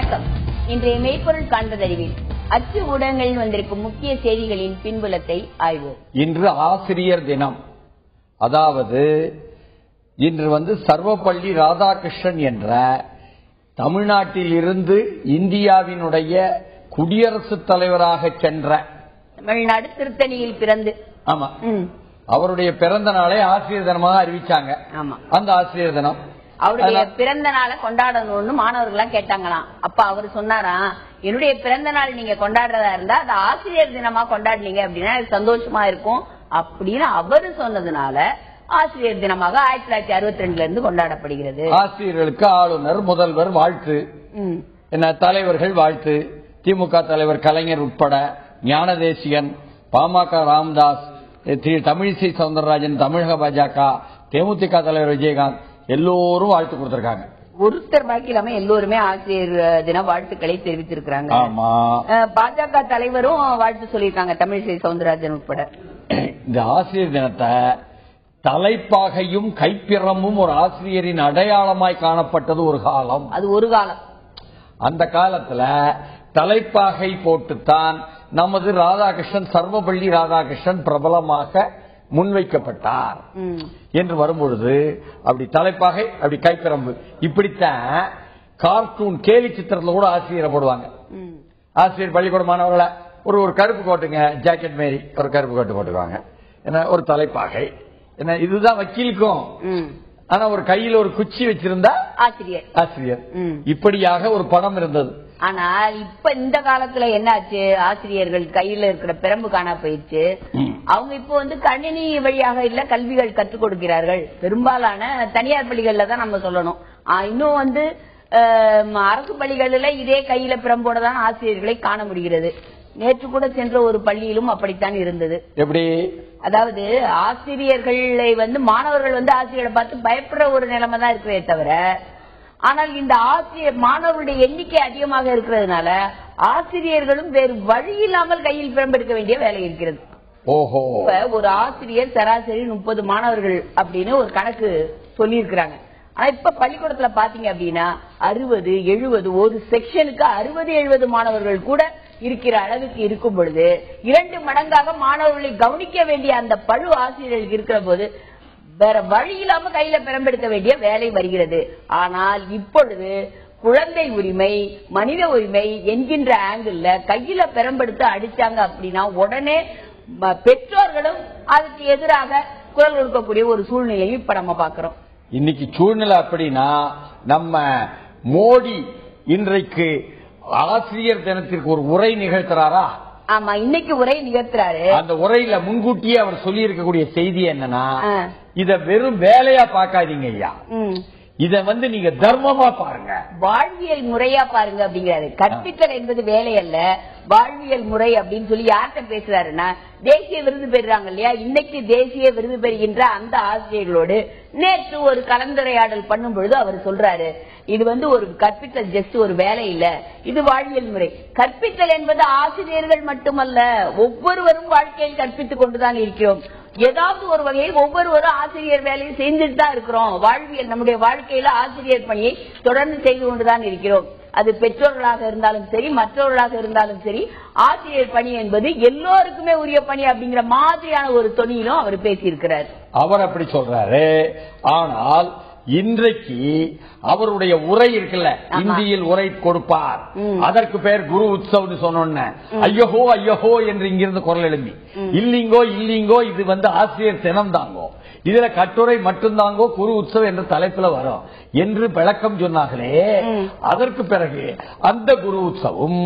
வணக்கம். இன்றைய மெய்ப்பொருள் காண்பதறிவில் அச்சு ஊடகங்களில் வந்திருக்கும் முக்கிய செய்திகளின் பின்புலத்தை ஆய்வோம். இன்று ஆசிரியர் தினம். அதாவது இன்று சர்வப்பள்ளி ராதாகிருஷ்ணன் என்ற தமிழ்நாட்டில் இருந்து இந்தியாவினுடைய குடியரசுத் தலைவராக சென்ற தமிழ்நாடு திருத்தணியில் பிறந்து அவருடைய பிறந்த நாளை ஆசிரியர் தினமாக அறிவிச்சாங்க. அந்த ஆசிரியர் தினம் அவருடைய பிறந்த நாளை கொண்டாடணும்னு மாணவர்கள் கேட்டாங்களாம். அப்ப அவரு சொன்னாரா, என்னுடைய பிறந்த நாள் நீங்க கொண்டாடுறதா இருந்தா அது ஆசிரியர் தினமா கொண்டாடுனீங்க அப்படின்னா சந்தோஷமா இருக்கும் அப்படின்னு அவரு சொன்னதுனால ஆசிரியர் தினமாக 1962 இருந்து கொண்டாடப்படுகிறது. ஆசிரியர்களுக்கு ஆளுநர், முதல்வர் வாழ்த்து, தலைவர்கள் வாழ்த்து, திமுக தலைவர் கலைஞர் உட்பட ஞானதேசிகன், பாமக ராமதாஸ், தமிழிசை சவுந்தரராஜன், தமிழக பாஜக, தேமுதிக தலைவர் விஜயகாந்த் எல்லோரும் வாழ்த்து கொடுத்திருக்காங்க. ஒருத்தர் பாக்கி இல்லாம எல்லோருமே ஆசிரியர் தின வாழ்த்துக்களை தெரிவித்திருக்கிறாங்க. பாஜக தலைவரும் வாழ்த்து சொல்லியிருக்காங்க, தமிழிசை சவுந்தரராஜன் உட்பட. இந்த ஆசிரியர் தினத்தை தலைப்பாகையும் கைப்பிரமும் ஒரு ஆசிரியரின் அடையாளமாய் காணப்பட்டது ஒரு காலம். அது ஒரு காலம். அந்த காலத்துல தலைப்பாகை போட்டுத்தான் நமது ராதாகிருஷ்ணன், சர்வப்பள்ளி ராதாகிருஷ்ணன் பிரபலமாக முன்வைக்கப்பட்டார் என்று வரும்பொழுது அப்படி தலைப்பாகை, அப்படி கைப்பிரம்பு, இப்படித்தான் கார்ட்டூன் கேலி சித்திரத்துல கூட ஆசிரியரை போடுவாங்க. ஆசிரியர் பள்ளிக்கூட மாணவர்களை ஒரு கருப்பு கோட்டுங்க, ஜாக்கெட் மாரி ஒரு கருப்பு கோட்டு போட்டுக்குவாங்க. என்ன ஒரு தலைப்பாகை, என்ன இதுதான் வக்கீலுக்கும். ஆனா ஒரு கையில ஒரு குச்சி வச்சிருந்தா ஆசிரியர். இப்படியாக ஒரு படம் இருந்தது. ஆனால் இப்ப இந்த காலத்துல என்னாச்சு, ஆசிரியர்கள் கையில இருக்கிற பிரம்பு காணா போயிடுச்சு. அவங்க இப்ப கணினி வழியாக இல்ல கல்விகள் கற்றுக் கொடுக்கிறார்கள். பெரும்பாலான தனியார் பள்ளிகள்ல தான் நம்ம சொல்லணும். இன்னும் அரசு பள்ளிகளில இதே கையில பிரம்போட தான் ஆசிரியர்களை காண முடிகிறது. நேற்று கூட சென்ற ஒரு பள்ளியிலும் அப்படித்தான் இருந்தது. எப்படி? அதாவது ஆசிரியர்களை மாணவர்கள் ஆசிரியரை பார்த்து பயப்படுற ஒரு நிலைமை தான் இருக்கிறதே தவிர, ஆனால் இந்த மாணவர்களுடைய எண்ணிக்கை அதிகமாக இருக்கிறதுனால ஆசிரியர்களும் வேறு வழி இல்லாமல் கையில் பிரம்பெடுக்க வேண்டிய வேலை இருக்கிறது. ஒரு ஆசிரியர் சராசரி 30 மாணவர்கள் அப்படின்னு ஒரு கணக்கு சொல்லி இருக்கிறாங்க. ஆனா இப்ப பள்ளிக்கூடத்துல பாத்தீங்க அப்படின்னா 60, 70, ஒரு செக்ஷனுக்கு 60, 70 மாணவர்கள் கூட இருக்கிற அளவுக்கு இருக்கும் பொழுது 2 மடங்காக மாணவர்களை கவனிக்க வேண்டிய அந்த பழு ஆசிரியர்களுக்கு இருக்கிற போது வேற வழி இல்லாம கையில பிரம்பெடுக்க வேண்டிய வேலை வருகிறது. ஆனால் இப்பொழுது குழந்தை உரிமை, மனித உரிமை என்கின்ற ஆங்கிள் கையில பிரம்பெடுத்து அடிச்சாங்க அப்படின்னா உடனே பெற்றோர்களும் அதுக்கு எதிராக குரல் கொடுக்கக்கூடிய ஒரு சூழ்நிலையும் இப்ப நம்ம பாக்குறோம். இன்னைக்கு சூழ்நிலை அப்படின்னா நம்ம மோடி இன்றைக்கு ஆசிரியர் தினத்திற்கு ஒரு உரை நிகழ்த்துறாரா? ஆமா, இன்னைக்கு உரை நிகழ்த்துறாரு. அந்த உரையில முன்கூட்டியே அவர் சொல்லி இருக்கக்கூடிய செய்தி என்னன்னா, இத வெறும் வேலையா பாக்காதீங்க ஐயா, இத நீங்க தர்மமா பாருங்க, வாழ்வியல் முறையா பாருங்க அப்படிங்கிறாரு. கற்பித்தல் என்பது வேலை அல்ல, வாழ்வியல் முறை அப்படின்னு சொல்லி யார்கிட்ட பேசுறாருன்னா, தேசிய விருது பெறுறாங்க இல்லையா, இன்னைக்கு தேசிய விருது பெறுகின்ற அந்த ஆசிரியர்களோடு நேற்று ஒரு கலந்துரையாடல் பண்ணும் பொழுது அவர் சொல்றாரு, இது ஒரு கற்பித்தல் ஜஸ்ட் ஒரு வேலை இல்ல, இது வாழ்வியல் முறை. கற்பித்தல் என்பது ஆசிரியர்கள் மட்டுமல்ல, ஒவ்வொருவரும் வாழ்க்கையில் கற்பித்துக் கொண்டுதான் இருக்கிறோம். ஏதாவது ஒரு வகையில் ஒவ்வொருவரும் ஆசிரியர் வேலையை செஞ்சுட்டு தான் இருக்கிறோம். வாழ்வியல் நம்முடைய வாழ்க்கையில ஆசிரியர் பணியை தொடர்ந்து செய்து கொண்டுதான் இருக்கிறோம். அது பெற்றோர்களாக இருந்தாலும் சரி, மற்றவர்களாக இருந்தாலும் சரி, ஆசிரியர் பணி என்பது எல்லோருக்குமே உரிய பணி அப்படிங்கிற மாதிரியான ஒரு தொனியிலும் அவர் பேசியிருக்கிறார். அவர் அப்படி சொல்றாரு. ஆனால் இன்றைக்கு அவருடைய உரை இருக்குல்ல, இந்தியில் உரை கொடுப்பார், அதற்கு பேர் குரு உற்சவ் சொன்ன ஐயோ ஐயோ என்று இங்கிருந்து குரல் எழுப்பி, இல்லீங்கோ இல்லீங்கோ இது ஆசிரியர் தினம் தாங்கோ, இதுல கட்டுரை மட்டும்தாங்கோ குரு உற்சவ் என்ற தலைப்புல வரும் என்று விளக்கம் சொன்னார்களே. அதற்கு பிறகு அந்த குரு உற்சவும்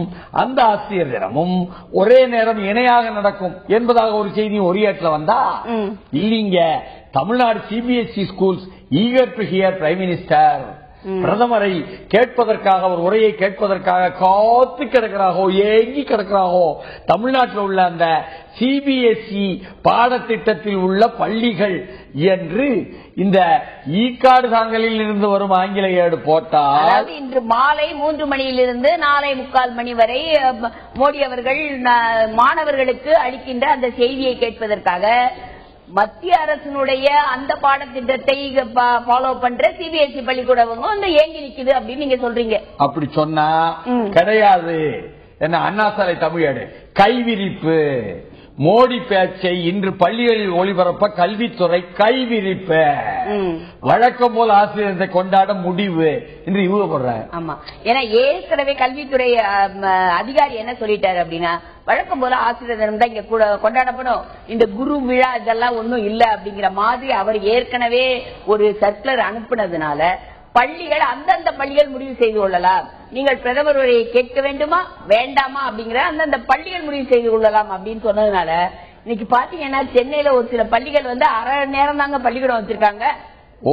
அந்த ஆசிரியர் தினமும் ஒரே நேரம் இணையாக நடக்கும் என்பதாக ஒரு செய்தி ஒரேட்ல வந்தா, இல்லீங்க Tamil Nadu CBSE schools eager to hear prime minister, பிரதமரை கேட்பதற்காக, ஒரு உரையை கேட்பதற்காக காத்து கிடக்கிறாகோ, ஏங்கி கிடக்கிறாகோ தமிழ்நாட்டில் உள்ள அந்த சிபிஎஸ்இ பாடத்திட்டத்தில் உள்ள பள்ளிகள் என்று இந்த ஈக்காடு தாங்கலில் இருந்து வரும் ஆங்கில ஏடு போட்டால், இன்று மாலை 3 மணியிலிருந்து 4:45 மணி வரை மோடி அவர்கள் மாணவர்களுக்கு அளிக்கின்ற அந்த செய்தியை கேட்பதற்காக மத்திய அரசினுடைய அந்த பாடத்திட்டத்தை ஃபாலோ பண்ற சிபிஎஸ்இ பள்ளிக்கூடவங்க வந்து ஏங்கி நிக்குது அப்படின்னு நீங்க சொல்றீங்க. அப்படி சொன்னா கிடையாது. என்ன அண்ணாசாலை தமிழ் கைவிரிப்பு மோடி பேச்சை இன்று பள்ளிகளில் ஒளிபரப்ப கல்வித்துறை கைவிரிப்பு வழக்கம் போல் ஆசிரியரை கொண்டாட முடிவு என்று இவங்க போடுறாங்க. ஆமா, ஏன்னா ஏற்கனவே கல்வித்துறை அதிகாரி என்ன சொல்லிட்டாரு அப்படின்னா வழக்கம் போல ஆசிரியர் தினம் தான் இங்க கொண்டாடப்படும், இந்த குரு விழா இதெல்லாம் ஒன்னும் இல்ல அப்படிங்கிற மாதிரி அவர் ஏற்கனவே ஒரு சர்க்குலர் அனுப்புனதுனால பள்ளிகள் அந்தந்த பள்ளிகள் முடிவு செய்து கொள்ளலாம், நீங்கள் பிரதமர் உரையை கேட்க வேண்டுமா வேண்டாமா அப்படிங்கிற அந்தந்த பள்ளிகள் முடிவு செய்து கொள்ளலாம் அப்படின்னு சொன்னதுனால இன்னைக்கு பாத்தீங்கன்னா சென்னையில ஒரு சில பள்ளிகள் வந்து அரை நேரம் தாங்க பள்ளிக்கூடம் வச்சிருக்காங்க.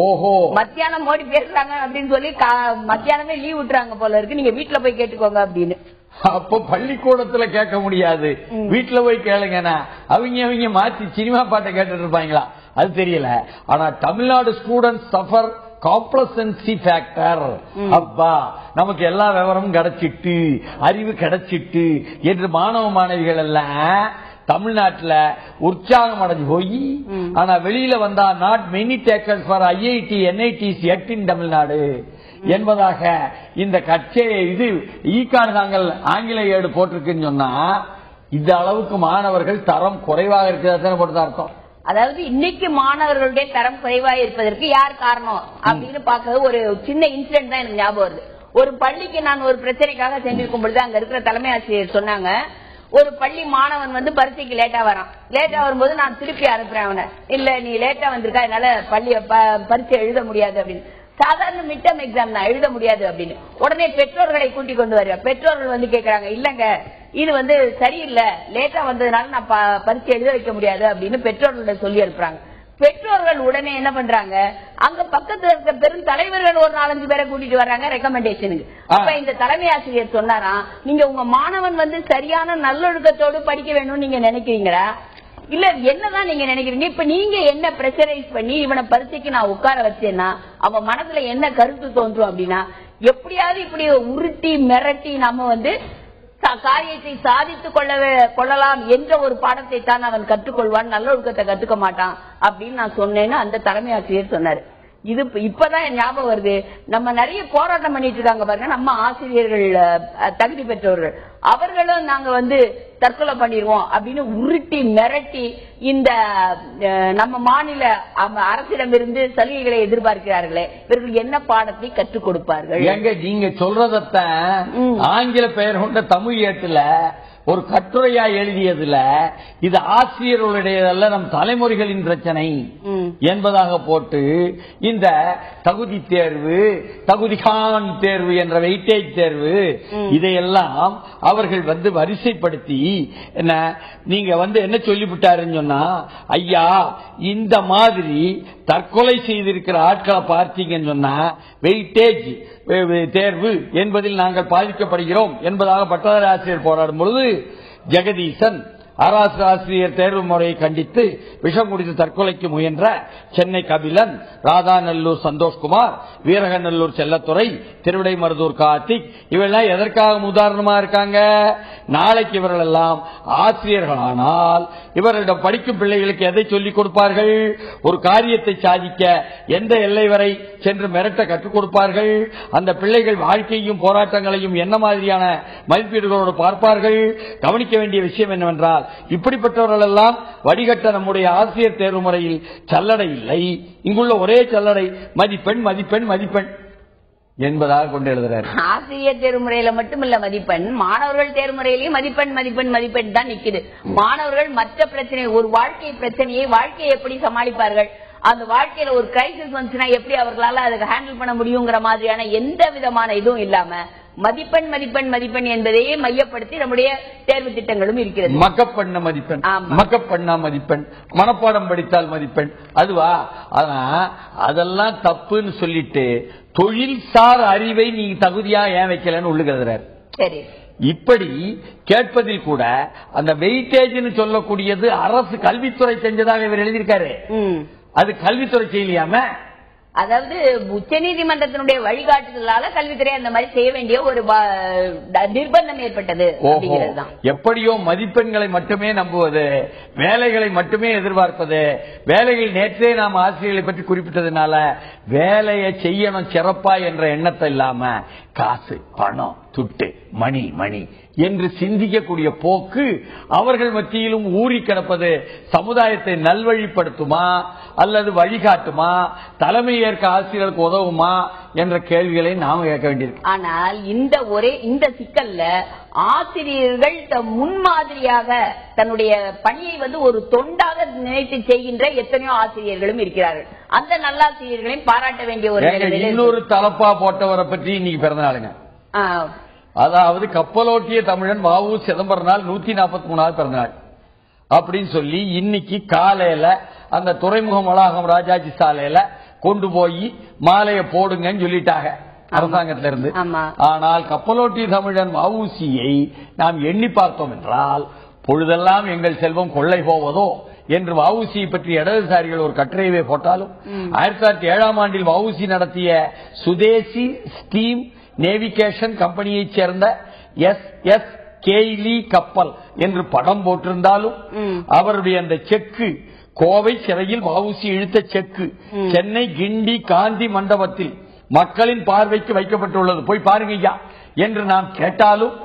ஓஹோ, மத்தியானம் மோடி பேசுறாங்க அப்படின்னு சொல்லி மத்தியானமே லீவ் விட்டுறாங்க போல இருக்கு, நீங்க வீட்டுல போய் கேட்டுக்கோங்க அப்படின்னு. அப்ப பள்ளிக்கூடத்துல கேட்க முடியாது, வீட்டுல போய் கேளுங்கன்னா அவங்க மாத்தி சினிமா பாட்டை கேட்டுட்டு இருப்பாங்களா அது தெரியல. ஆனா Tamil Nadu students suffer complacency factor. அப்பா நமக்கு எல்லா விவரமும் கிடைச்சிட்டு அறிவு கிடைச்சிட்டு என்று மாணவ மாணவிகள் எல்லாம் தமிழ்நாட்டில் உற்சாகம் அடைஞ்சு போய், ஆனா வெளியில வந்தா not many takers for IIT NITs at in Tamil Nadu என்பதாக இந்த கட்சியை இது ஈக்கானதாங்கள் ஆங்கில ஏடு போட்டிருக்குன்னு சொன்னா இந்த அளவுக்கு மாணவர்கள் தரம் குறைவாக இருக்கிறதா போட்டு அர்த்தம். அதாவது இன்னைக்கு மாணவர்களுடைய தரம் குறைவாக இருப்பதற்கு யார் காரணம் அப்படின்னு பார்க்க ஒரு சின்ன இன்சிடென்ட் தான் எனக்கு ஞாபகம் வருது. ஒரு பள்ளிக்கு நான் ஒரு பிரச்சனைக்காக சென்றிருக்கும் பொழுது அங்க இருக்கிற தலைமை ஆசிரியர் சொன்னாங்க, ஒரு பள்ளி மாணவன் வந்து பரீட்சைக்கு லேட்டா வரான். லேட்டா வரும்போது நான் திருப்பி அனுப்புறேன் அவனை, இல்ல நீ லேட்டா வந்திருக்கா என்னால பரீட்சை எழுத முடியாது அப்படின்னு. சாதாரண மிட் டர்ம் எக்ஸாம் தான் எழுத முடியாது அப்படின்னு. உடனே பெற்றோர்களை கூட்டிக் கொண்டு வருவா. பெற்றோர்கள் வந்து கேட்கறாங்க, இல்லங்க இது வந்து சரியில்லை, லேட்டா வந்ததுனால நான் பரீட்சை எழுத வைக்க முடியாது அப்படின்னு பெற்றோர்களை சொல்லி அனுப்புறாங்க. பெற்றோர்கள் உடனே என்ன பண்றாங்க, அங்க பக்கத்துல இருக்க பெரும் தலைவர்கள் ஒரு 4-5 பேரை கூட்டிட்டு வர்றாங்க ரெக்கமெண்டேஷனுக்கு. அப்ப இந்த தலைமை ஆசிரியர் சொன்னாராம், நீங்க உங்க மாணவன் வந்து சரியான நல்லொழுக்கத்தோடு படிக்க வேணும்னு நீங்க நினைக்கிறீங்களா, இல்ல என்னதான் நீங்க நினைக்கிறீங்க, இப்ப நீங்க என்ன பிரஷரைஸ் பண்ணி இவனை பரீட்சைக்கு நான் உட்கார வச்சேன்னா அவன் மனசுல என்ன கருத்து தோன்றும் அப்படின்னா, எப்படியாவது இப்படி உருட்டி மிரட்டி நம்ம வந்து காரியத்தை சாதித்துக் கொள்ளலாம் என்ற ஒரு பாடத்தை தான் அவன் கற்றுக்கொள்வான், நல்ல ஒழுக்கத்தை கத்துக்க மாட்டான் அப்படின்னு நான் சொன்னேன்னு அந்த தலைமை ஆசிரியர் சொன்னாரு. இது இப்பதான் ஞாபகம் வருது, நம்ம நிறைய போராட்டம் பண்ணிட்டு இருக்காங்க பாருங்க நம்ம ஆசிரியர்கள் தகுதி பெற்றவர்கள், அவர்களும் நாங்க வந்து தற்கொலை பண்ணிடுவோம் அப்படின்னு உருட்டி மிரட்டி இந்த நம்ம மாநில அரசிடமிருந்து சலுகைகளை எதிர்பார்க்கிறார்களே, இவர்கள் என்ன பாடத்தை கற்றுக் கொடுப்பார்கள்? எங்க நீங்க சொல்றதத்தான் ஆங்கில பெயர் கொண்ட தமிழ் ஏட்டுல ஒரு கட்டுரையா எழுதியதுல இது ஆசிரியர்களுடையதல்ல நம் தலைமுறைகளின் பிரச்சனை என்பதாக போட்டு இந்த தகுதி தேர்வு தகுதிகான் தேர்வு என்ற வெயிட்டேஜ் தேர்வு இதையெல்லாம் அவர்கள் வந்து வரிசைப்படுத்தி என்ன நீங்க வந்து என்ன சொல்லிவிட்டாருன்னு சொன்னா, ஐயா இந்த மாதிரி தற்கொலை செய்திருக்கிற ஆட்களை பார்த்தீங்கன்னு சொன்னா வெயிட்டேஜ் தேர்வு என்பதில் நாங்கள் பாதிக்கப்படுகிறோம் என்பதாக பட்டதாரி ஆசிரியர் போராடும் பொழுது ஜெகதீசன் அரசு ஆசிரியர் தேர்வு முறையை கண்டித்து விஷம் குடித்து தற்கொலைக்கு முயன்ற சென்னை கபிலன், ராதாநல்லூர் சந்தோஷ்குமார், வீரகநல்லூர் செல்லத்துறை, திருவிடைமருதூர் கார்த்திக் இவெல்லாம் எதற்காக உதாரணமா இருக்காங்க? நாளைக்கு இவர்கள் எல்லாம் ஆசிரியர்களானால் இவர்களிடம் படிக்கும் பிள்ளைகளுக்கு எதை சொல்லிக் கொடுப்பார்கள்? ஒரு காரியத்தை சாதிக்க எந்த எல்லை வரை சென்று மிரட்ட கற்றுக் கொடுப்பார்கள்? அந்த பிள்ளைகள் வாழ்க்கையும் போராட்டங்களையும் என்ன மாதிரியான மதிப்பீடுகளோடு பார்ப்பார்கள்? கவனிக்க வேண்டிய விஷயம் என்னவென்றால், இப்படிப்பட்டவர்கள் எல்லாம் வடிகட்ட நம்முடைய ஆசிரியர் தேர்வு முறையில் சல்லடை இல்லை. இங்குள்ள ஒரே சல்லடை மதிப்பெண் மதிப்பெண் மதிப்பெண் என்பதாக கொண்டு எழுதுறாரு. ஆசிரியர் தேர்வுமுறையில மட்டுமல்ல மதிப்பெண், மாணவர்கள் தேர்வுமுறையிலேயும் மதிப்பெண் மதிப்பெண் மதிப்பெண் தான் நிக்குது. மாணவர்கள் மற்ற பிரச்சனை, ஒரு வாழ்க்கை பிரச்சனையை வாழ்க்கையை எப்படி சமாளிப்பார்கள், அந்த வாழ்க்கையில ஒரு கிரைசிஸ் வந்துச்சுன்னா எப்படி அவர்களால அதை ஹேண்டில் பண்ண முடியுங்கிற மாதிரியான எந்த விதமான இதுவும் இல்லாம மதிப்பெண் மதிப்பெண் மதிப்பெண் என்பதையே மையப்படுத்தி நம்முடைய தேர்வு திட்டங்களும் இருக்கிறது. மக்கப்பண்ண மதிப்பெண், மக்கப்பண்ணா மதிப்பெண், மனப்பாடம் படித்தால் மதிப்பெண், அதுவா? ஆனா அதெல்லாம் தப்புன்னு சொல்லிட்டு தொழில்சார் அறிவை நீ தகுதியா ஏன் வைக்கலன்னு உள்ளுகிறார். சரி, இப்படி கேட்பதில் கூட அந்த வெயிட்டேஜ் சொல்லக்கூடியது அரசு கல்வித்துறை செஞ்சதாக இவர் எழுதியிருக்காரு. அது கல்வித்துறை செய்யலையாம அதாவது உச்ச நீதிமன்றத்தினுடைய வழிகாட்டுதலால கல்வித்துறை அந்த மாதிரி செய்ய வேண்டிய ஒரு நிர்பந்தம் ஏற்பட்டது. எப்படியோ மதிப்பெண்களை மட்டுமே நம்புவது, வேலைகளை மட்டுமே எதிர்பார்ப்பது, வேலைகள் நேற்றே நாம் ஆசிரியர்களை பற்றி குறிப்பிட்டதுனால வேலையை செய்யணும் சிறப்பா என்ற எண்ணத்தை இல்லாம காசு, பணம், துட்டு, மணி மணி என்று சிந்திக்கக்கூடிய போக்கு அவர்கள் மத்தியிலும் ஊறி கிடப்பது சமுதாயத்தை நல்வழிப்படுத்துமா அல்லது வழிகாட்டுமா, தலைமை ஏற்க ஆசிரியர்களுக்கு உதவுமா என்ற கேள்விகளை நாம கேட்க வேண்டியிருக்கு. ஆனால் இந்த சிக்கல்ல ஆசிரியர்கள் முன்மாதிரியாக தன்னுடைய பணியை ஒரு தொண்டாக நினைத்து செய்கின்ற எத்தனையோ ஆசிரியர்களும் இருக்கிறார்கள். அந்த நல்லாசிரியர்களையும் பாராட்ட வேண்டிய ஒரு இன்னொரு தலப்பா போட்டவரை பற்றி இன்னைக்கு பிறந்த நாளுங்க. அதாவது கப்பலோட்டிய தமிழன் வ.உ. சிதம்பரம் நாள் 143வது பிறந்த நாள் அப்படின்னு சொல்லி இன்னைக்கு காலையில அந்த துறைமுகம் வளாகம் ராஜாஜி சாலையில கொண்டு போய் மாலையை போடுங்கன்னு சொல்லிட்டாங்க அரசாங்கத்தில இருந்து. ஆனால் கப்பலோட்டிய தமிழன் வ.உ.சியை நாம் எண்ணி பார்த்தோம் என்றால் பொழுதெல்லாம் எங்கள் செல்வம் கொள்ளை போவதோ என்று வ.உ.சியை பற்றி இடதுசாரிகள் ஒரு கட்டுரையை போட்டாலும் 1907ஆம் ஆண்டில் வ.உ.சி நடத்திய சுதேசி ஸ்டீம் நேவிகேஷன் கம்பெனியைச் சேர்ந்த எஸ் கெய்லி கப்பல் என்று படம் போட்டிருந்தாலும் அவருடைய அந்த செக்கு கோவை சிறையில் வ.உ.சி இழுத்த செக்கு சென்னை கிண்டி காந்தி மண்டபத்தில் மக்களின் பார்வைக்கு வைக்கப்பட்டுள்ளது, போய் பாருங்க ஐயா என்று நாம் கேட்டாலும்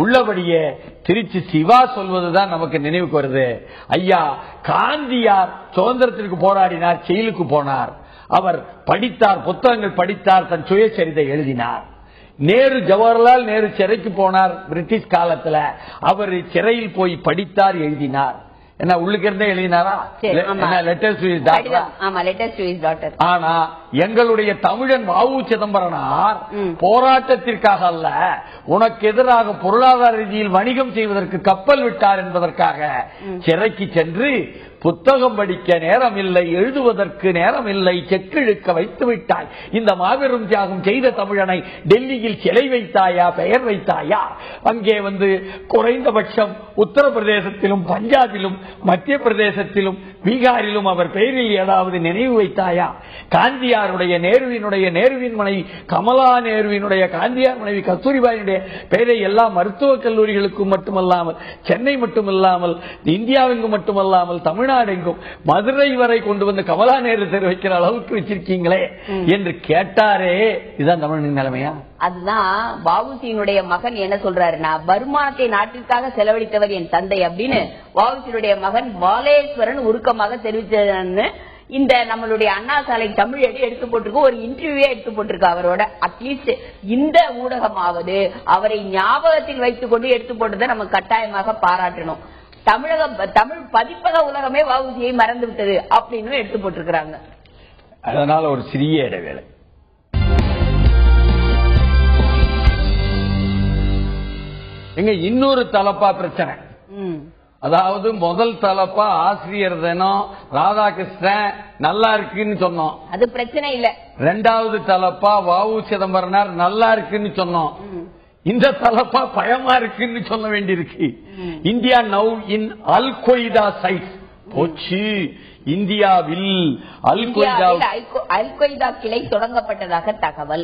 உள்ளபடியே திருச்சி சிவா சொல்வதுதான் நமக்கு நினைவுக்கு வருது. ஐயா, காந்தியார் சுதந்திரத்திற்கு போராடினார், செயலுக்கு போனார், அவர் படித்தார், புத்தகங்கள் படித்தார், தன் சுயசரிதை எழுதினார். நேரு, ஜவஹர்லால் நேரு சிறைக்கு போனார் பிரிட்டிஷ் காலத்துல, அவர் சிறையில் போய் படித்தார், எழுதினார். என்ன உள்ளுக்கு இருந்தே எழுதினாரா? ஆனா எங்களுடைய தமிழன் வ.உ. சிதம்பரனார் போராட்டத்திற்காக அல்ல, உனக்கு எதிராக பொருளாதார ரீதியில் வணிகம் செய்வதற்கு கப்பல் விட்டார் என்பதற்காக சிறைக்கு சென்று புத்தகம் படிக்க நேரம் இல்லை, எழுதுவதற்கு நேரம் இல்லை, செக்கிழுக்க வைத்து விட்டாய். இந்த மாபெரும் தியாகம் செய்த தமிழனை டெல்லியில் சிலை வைத்தாயா, பெயர் வைத்தாயா? அங்கே குறைந்தபட்சம் உத்தரப்பிரதேசத்திலும் பஞ்சாபிலும் மத்திய பிரதேசத்திலும் பீகாரிலும் அவர் பெயரில் ஏதாவது நினைவு வைத்தாயா? காந்தியாருடைய நேருவின் மனைவி கமலா நேருவினுடைய காந்தியார் மனைவி கஸ்தூரிபாயினுடைய பெயரை எல்லா மருத்துவக் கல்லூரிகளுக்கும் மட்டுமல்லாமல், சென்னை மட்டுமல்லாமல், இந்தியாவிற்கும் மட்டுமல்லாமல், தமிழ்நாடு எங்கும் மதுரை வரை கொண்டு வந்து கமலா நேரு தெரு வைக்கிற அளவுக்கு வச்சிருக்கீங்களே என்று கேட்டாரே. இதுதான் தமிழின் நிலைமையா? அதுதான் வ.உ.சியினுடைய மகன் என்ன சொல்றாருன்னா, வருமானத்தை நாட்டிற்காக செலவழித்தவர் என் தந்தை அப்படின்னு வ.உ.சியினுடைய மகன் பாலேஸ்வரன் உருக்கமாக தெரிவித்தது. இந்த நம்மளுடைய அண்ணா சாலை தமிழ் எடுத்து போட்டிருக்கு, ஒரு இன்டர்வியூ எடுத்து போட்டிருக்கு அவரோட. அட்லீஸ்ட் இந்த ஊடகமாவது அவரை ஞாபகத்தில் வைத்துக் கொண்டு எடுத்து போட்டதை நம்ம கட்டாயமாக பாராட்டணும். தமிழ் பதிப்பக உலகமே வ.உ.சியை மறந்து விட்டது அப்படின்னு எடுத்து போட்டிருக்கிறாங்க. அதனால ஒரு சிறிய இடைவேளை. எங்க இன்னொரு தலப்பா பிரச்சனை. அதாவது முதல் தலப்பா ஆசிரியர் தினம், ராதாகிருஷ்ணன் நல்லா இருக்குன்னு சொன்னோம், அது பிரச்சனை இல்ல. ரெண்டாவது தலப்பா வ.உ. சிதம்பரனார் நல்லா இருக்குன்னு சொன்னோம். இந்த தலப்பா பயமா இருக்குன்னு சொல்ல வேண்டியிருக்கு. India now in al Qaeda side போச்சு. இந்தியாவில் அல் கொய்தா கிளை தொடங்கப்பட்டதாக தகவல்.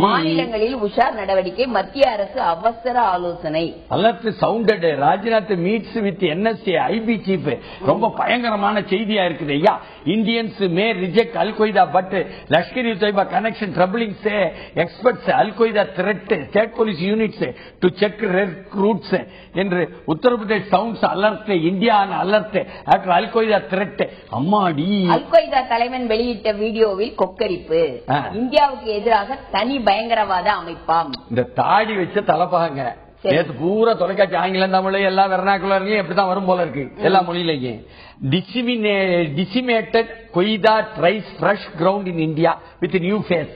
மாநிலங்களில் உஷார் நடவடிக்கை, மத்திய அரசு அவசர ஆலோசனை. Alert sounded, Rajnath meets with NSA IB chief. ரொம்ப பயங்கரமான செய்தியா இருக்குது ஐயா. Indians may reject Al Qaeda but Lashkar Toiba connection troubling say experts Al Qaeda threat state police units to check recruits என்று Uttar Pradesh sounds alert, India alert after Al Qaeda threat. Al Qaeda தலைவன் வெளியிட்ட வீடியோவில் கொக்கரிப்பு, இந்தியாவுக்கு எதிராக தனி பயங்கரவாத அமைப்பாம். இந்த தாடி வச்ச தலப்பாங்க நேற்று பூரா தொலைக்காட்சி ஆங்கிலம் தமிழ் எல்லா வெர்னாக்குலர்லயும் எப்படிதான் வரும் போல இருக்கு, எல்லா மொழியிலையும். Decimated Qaeda tries fresh ground in India with new face.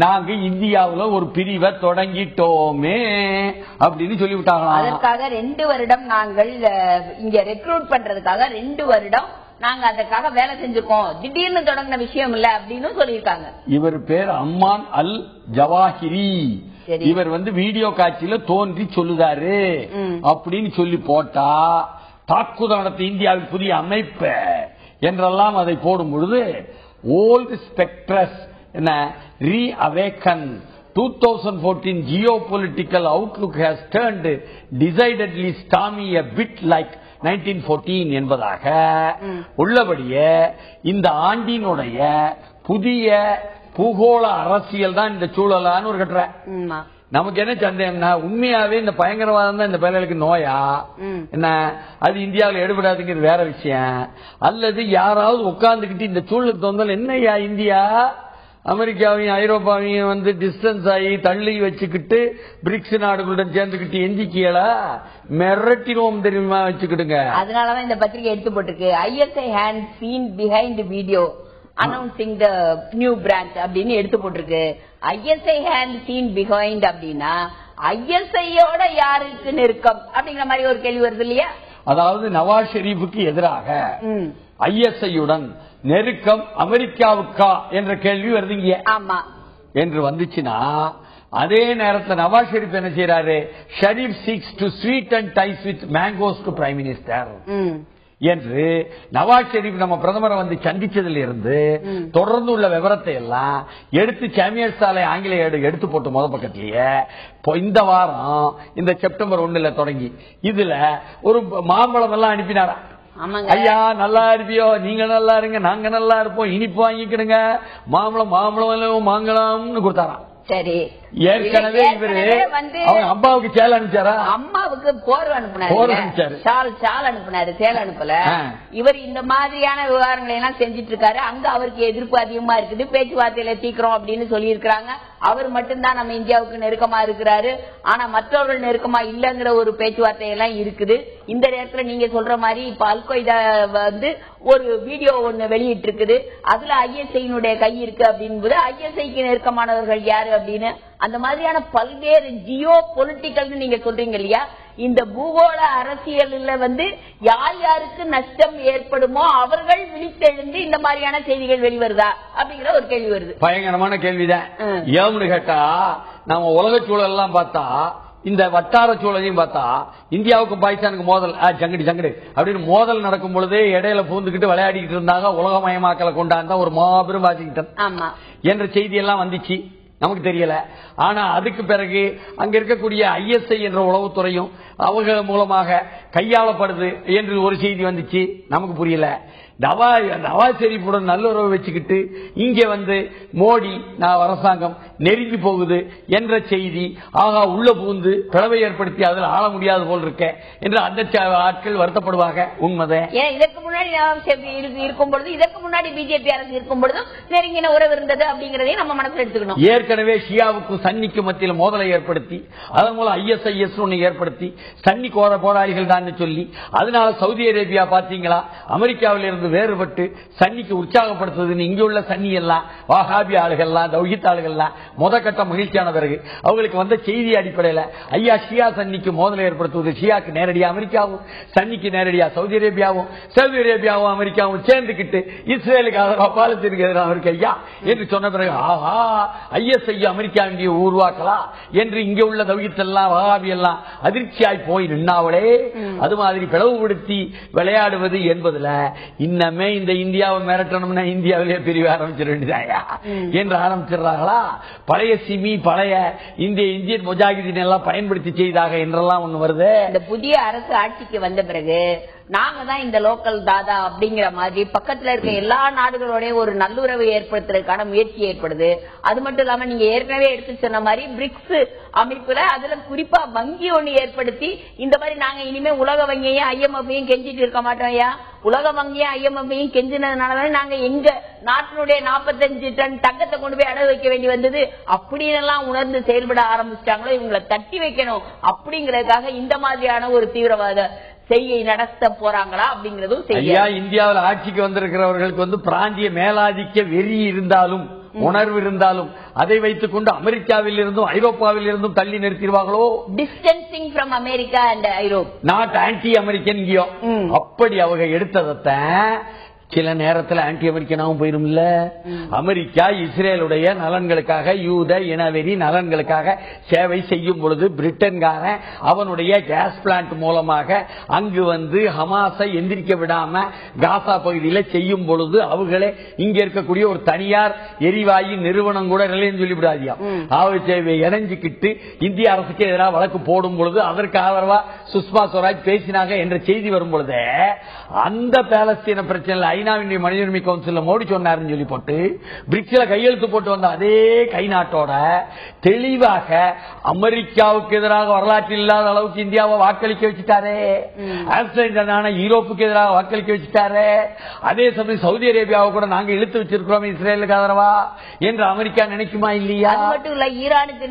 நாங்க இந்தியாவுல ஒரு பிரிவை தொடங்கிட்டோமே அப்படின்னு சொல்லிவிட்டாங்க. அதற்காக 2 வருடம் நாங்கள் இங்க ரெக்ரூட் பண்றதுக்காக 2 வருடம் நாங்க அதற்காக வேலை செஞ்சிருக்கோம், திடீர்னு தொடங்கின விஷயம் இல்ல அப்படின்னு சொல்லியிருக்காங்க. இவர் பேர் அம்மான் அல் ஜவாஹிரி. இவர் வீடியோ காட்சியில தோன்றி சொல்லுதாரு அப்படின்னு சொல்லி போட்டா, தாக்குதல் நடத்த இந்தியாவில் புதிய அமைப்பு என்றெல்லாம் அதை போடும் பொழுது ஓல்டு ஸ்பெக்ட்ரஸ் என்ன reawaken 2014 geopolitical outlook has turned decidedly stormy a bit like 1914 என்பதாக உள்ளபடியே இந்த ஆண்டினுடைய புதிய பூகோள அரசியல் தான் இந்த சூழலான்னு ஒரு கட்டுற. நமக்கு என்ன சந்தேகம்னா உண்மையாவே இந்த பயங்கரவாதம் தான் இந்த பயலுக்கு நோயா என்ன, அது இந்தியாவில் எடுபடாதுங்கிறது வேற விஷயம். அல்லது யாராவது உட்கார்ந்துகிட்டு இந்த சூழலுக்கு வந்தால் என்னையா இந்தியா அமெரிக்காவையும் ஐரோப்பாவையும் டிஸ்டன்ஸ் ஆகி தள்ளி வச்சுக்கிட்டு பிரிக்ஸ் நாடுகளுடன் சேர்ந்துக்கிட்டு எஞ்சிக்கீழா மிரட்டினோம் தெரியுமா வச்சுக்கிடுங்க. அதனாலதான் இந்த பத்திரிகை எடுத்து போட்டிருக்கு ISI hand seen behind video announcing the new branch அப்படின்னு எடுத்து போட்டிருக்கு. ISI hand seen behind அப்படின்னா ISIயோட யாருக்கு நெருக்கம் அப்படிங்கிற மாதிரி ஒரு கேள்வி வருது இல்லையா? அதாவது நவாஸ் ஷெரீஃபுக்கு எதிராக ISIயுடன் நெருக்கம் அமெரிக்காவுக்கா என்ற கேள்வி வருதுங்க. ஆமா என்று வந்துச்சுன்னா அதே நேரத்தில் நவாஸ் ஷெரீப் என்ன செய்யறாரு, Sharif seeks to sweeten ties with mangoes to prime minister என்று நவாஸ் ஷெரீப் நம்ம பிரதமரை சந்திச்சதுல இருந்து தொடர்ந்து உள்ள விவரத்தை எல்லாம் எடுத்து சாமியர் சாலை ஆங்கிலேய எடுத்து போட்டு முத பக்கத்திலேயே இந்த வாரம் இந்த செப்டம்பர் 1 தொடங்கி இதுல ஒரு மாம்பழம் எல்லாம் அனுப்பினாரா. ஐயா நல்லா இருப்பியோ, நீங்க நல்லா இருங்க, நாங்க நல்லா இருப்போம், இனிப்பு வாங்கிக்கிடுங்க, மாம்பழம் மாங்கலாம்னு கொடுத்தாராம். சரி, ஏற்கனவே இவரு அவங்க அம்மாவுக்கு சேல் அனுப்பிச்சாரா? அம்மாவுக்கு போர் அனுப்பினாரு, சால் அனுப்பினாரு, சேல் அனுப்பல. இவர் இந்த மாதிரியான விவகாரங்களை எல்லாம் செஞ்சிட்டு இருக்காரு. அங்க அவருக்கு எதிர்ப்பு அதிகமா இருக்குது, பேச்சுவார்த்தையில தீக்கிறோம் அப்படின்னு சொல்லி இருக்கிறாங்க. அவர் மட்டும்தான் நம்ம இந்தியாவுக்கு நெருக்கமா இருக்கிறாரு, ஆனா மற்றவர்கள் நெருக்கமா இல்லங்கிற ஒரு பேச்சுவார்த்தை எல்லாம் இருக்குது. இந்த நேரத்துல நீங்க சொல்ற மாதிரி இப்ப அல்கொய்தா ஒரு வீடியோ ஒண்ணு வெளியிட்டு இருக்குது, அதுல ISIனுடைய கை இருக்கு அப்படின்னு. ISIக்கு நெருக்கமானவர்கள் யாரு அப்படின்னு அந்த மாதிரியான பல்வேறு ஜியோ பொலிட்டிக்கல் நீங்க சொல்றீங்க இல்லையா, இந்த பூகோள அரசியல் யார் யாருக்கு நஷ்டம் ஏற்படுமோ அவர்கள் விழித்தெழுந்து இந்த மாதிரியான செய்திகள் வெளிவருதா அப்படிங்கிற ஒரு கேள்வி வருது. பயங்கரமான கேள்விதான். ஏன்னு கேட்டா நம்ம உலக சூழல் எல்லாம் பார்த்தா இந்த வட்டார சூழலையும் பார்த்தா இந்தியாவுக்கும் பாகிஸ்தானுக்கு மோதல் ஜங்கடி அப்படின்னு மோதல் நடக்கும் பொழுதே இடையில பூந்துக்கிட்டு விளையாடிட்டு இருந்தாங்க. உலகமயமாக்கலை கொண்டாந்தா ஒரு மாபெரும் வாஷிங்டன் என்ற செய்தி எல்லாம் வந்துச்சு, நமக்கு தெரியல. ஆனா அதுக்கு பிறகு அங்க இருக்கக்கூடிய ISI என்ற உளவுத்துறையும் அவங்க மூலமாக கையாளப்படுது என்று ஒரு செய்தி வந்துச்சு, நமக்கு புரியல. நவாஸ் ஷெரீஃபுடன் நல்லுறவு வச்சுக்கிட்டு இங்க மோடி அரசாங்கம் நெருங்கி போகுது என்ற செய்தி ஆகா உள்ள பூந்து பிளவை ஏற்படுத்தி அதில் ஆள முடியாது போல் இருக்க என்று அந்த ஆட்கள் வருத்தப்படுவாங்க. உண்மைதான். இதற்கு முன்னாடி இருக்கும் பொழுது, இதற்கு முன்னாடி பிஜேபி அரசு இருக்கும் பொழுதும் நெருங்கின உறவு இருந்தது அப்படிங்கறதையும் நம்ம மனசில் எடுத்துக்கணும். ஏற்கனவே ஷியாவுக்கும் சன்னிக்கும் மத்தியில் மோதலை ஏற்படுத்தி அதன் மூலம் ISIS ஒன்று ஏற்படுத்தி சன்னி போராளிகள் தான் சொல்லி அதனால சவுதி அரேபியா பாத்தீங்களா அமெரிக்காவில் இருந்து வேறுபட்டு சன்னிக்கு உற்சாகப்படுத்துவதுன்னு இங்க உள்ள சன்னி எல்லாம் வாஹாபி ஆளுகள்லாம் தௌஹீத் ஆளுகள்லாம் முதற்கட்ட மகிழ்ச்சியான பிறகு அவங்களுக்கு செய்தி அடிப்படையில் ஐயா ஷியா சன்னிக்கு மோதலை ஏற்படுத்துவது, ஷியாக்கு நேரடியா அமெரிக்காவும் சன்னிக்கு நேரடியா சவுதி அரேபியாவும் அமெரிக்காவும் சேர்ந்துக்கிட்டு இஸ்ரேலுக்கு ஆதரவா பாலஸ்தீனுக்கு எதிராக இருக்கு ஐயா என்று சொன்ன பிறகு ஆஹா ISI அமெரிக்கா இங்கே உருவாக்கலாம் என்று இங்க உள்ள தௌஹீத் எல்லாம் வஹாபி எல்லாம் அதிர்ச்சியாய் போய் நின்னாவளே. அது மாதிரி பிளவுபடுத்தி விளையாடுவது என்பதுல இன்னமே இந்த இந்தியாவை மிரட்டணும்னா இந்தியாவிலேயே பிரிவு ஆரம்பிச்சிட வேண்டியதாயா என்று ஆரம்பிச்சிடறாங்களா. பழைய சிமி பழைய இந்தியன் முஜாஹிதீன் எல்லாம் பயன்படுத்தி செய்தாக என்றெல்லாம் ஒண்ணு வருது. இந்த புதிய அரசு ஆட்சிக்கு வந்த பிறகு நாங்க தான் இந்த லோக்கல் தாதா அப்படிங்கிற மாதிரி பக்கத்துல இருக்க எல்லா நாடுகளோட ஒரு நல்லுறவு ஏற்படுத்துறதுக்கான முயற்சி ஏற்படுது. அது மட்டும் இல்லாம நீங்க ஏற்கனவே எடுத்து சொன்ன மாதிரி பிரிக்ஸ் அமைப்புல அதுல குறிப்பா வங்கி ஒண்ணு ஏற்படுத்தி இந்த மாதிரி நாங்க இனிமே உலக வங்கியையும் IMF-ஐயும் கெஞ்சிட்டு இருக்க மாட்டோம் ஐயா. உலக வங்கியும் IMF-ஐயும் கெஞ்சினதுனாலதான் நாங்க எங்க நாட்டினுடைய 45 டன் தங்கத்தை கொண்டு போய் அடகு வைக்க வேண்டி வந்தது அப்படின்னு உணர்ந்து செயல்பட ஆரம்பிச்சிட்டாங்களோ இவங்களை தட்டி வைக்கணும் அப்படிங்கறதுக்காக இந்த மாதிரியான ஒரு தீவிரவாத செய்ய நடத்த போறாங்களா அப்படிங்கறதும் ஐயா. இந்தியாவில் ஆட்சிக்கு வந்திருக்கிறவர்களுக்கு பிராந்திய மேலாதிக்க வெறி இருந்தாலும் உணர்வு இருந்தாலும் அதை வைத்துக் கொண்டு அமெரிக்காவில் இருந்தும் ஐரோப்பாவில் இருந்தும் தள்ளி நிறுத்திடுவாங்களோ. Distancing from America and Europe, not anti American அப்படி அவங்க எடுத்ததை சில நேரத்தில் ஆன்டி அமெரிக்கனாவும் போயிரும்ல. அமெரிக்கா இஸ்ரேலுடைய நலன்களுக்காக, யூத இனவெறி நலன்களுக்காக சேவை செய்யும் பொழுது பிரிட்டன்காரன் அவனுடைய கேஸ் பிளான்ட் மூலமாக அங்கு வந்து ஹமாஸை எந்திரிக்க விடாம காசா பகுதியில் செய்யும் பொழுது அவர்களே இங்க இருக்கக்கூடிய ஒரு தனியார் எரிவாயு நிறுவனம் கூட ரிலையன்ஸ் சொல்லிவிடாதியா இணைஞ்சுக்கிட்டு இந்திய அரசுக்கு எதிராக வழக்கு போடும் பொழுது அதற்கு ஆதரவா சுஷ்மா ஸ்வராஜ் பேசினாங்க என்ற செய்தி வரும் பொழுது அந்த பாலஸ்தீன பிரச்சனை ஐநாவின் மனித உரிமை கவுன்சில் மோடி சொன்னார்னு சொல்லி போட்டு பிரிக்ஸ்ல கையெழுத்து போட்டு வந்த அதே கை நாட்டோட தெளிவாக அமெரிக்காவுக்கு எதிராக வரலாற்றில் இல்லாத அளவுக்கு இந்தியாவை வாக்களிக்க வச்சுட்டாரு. ஆப்கானிஸ்தான யூரோப்புக்கு எதிராக வாக்களிக்க வச்சுட்டாரு. அதே சமயம் சவுதி அரேபியாவை கூட நாங்க இழுத்து வச்சிருக்கிறோம் இஸ்ரேலுக்கு ஆதரவா என்று அமெரிக்கா நினைக்குமா இல்லையா? அது மட்டும் இல்ல, ஈரானுக்கு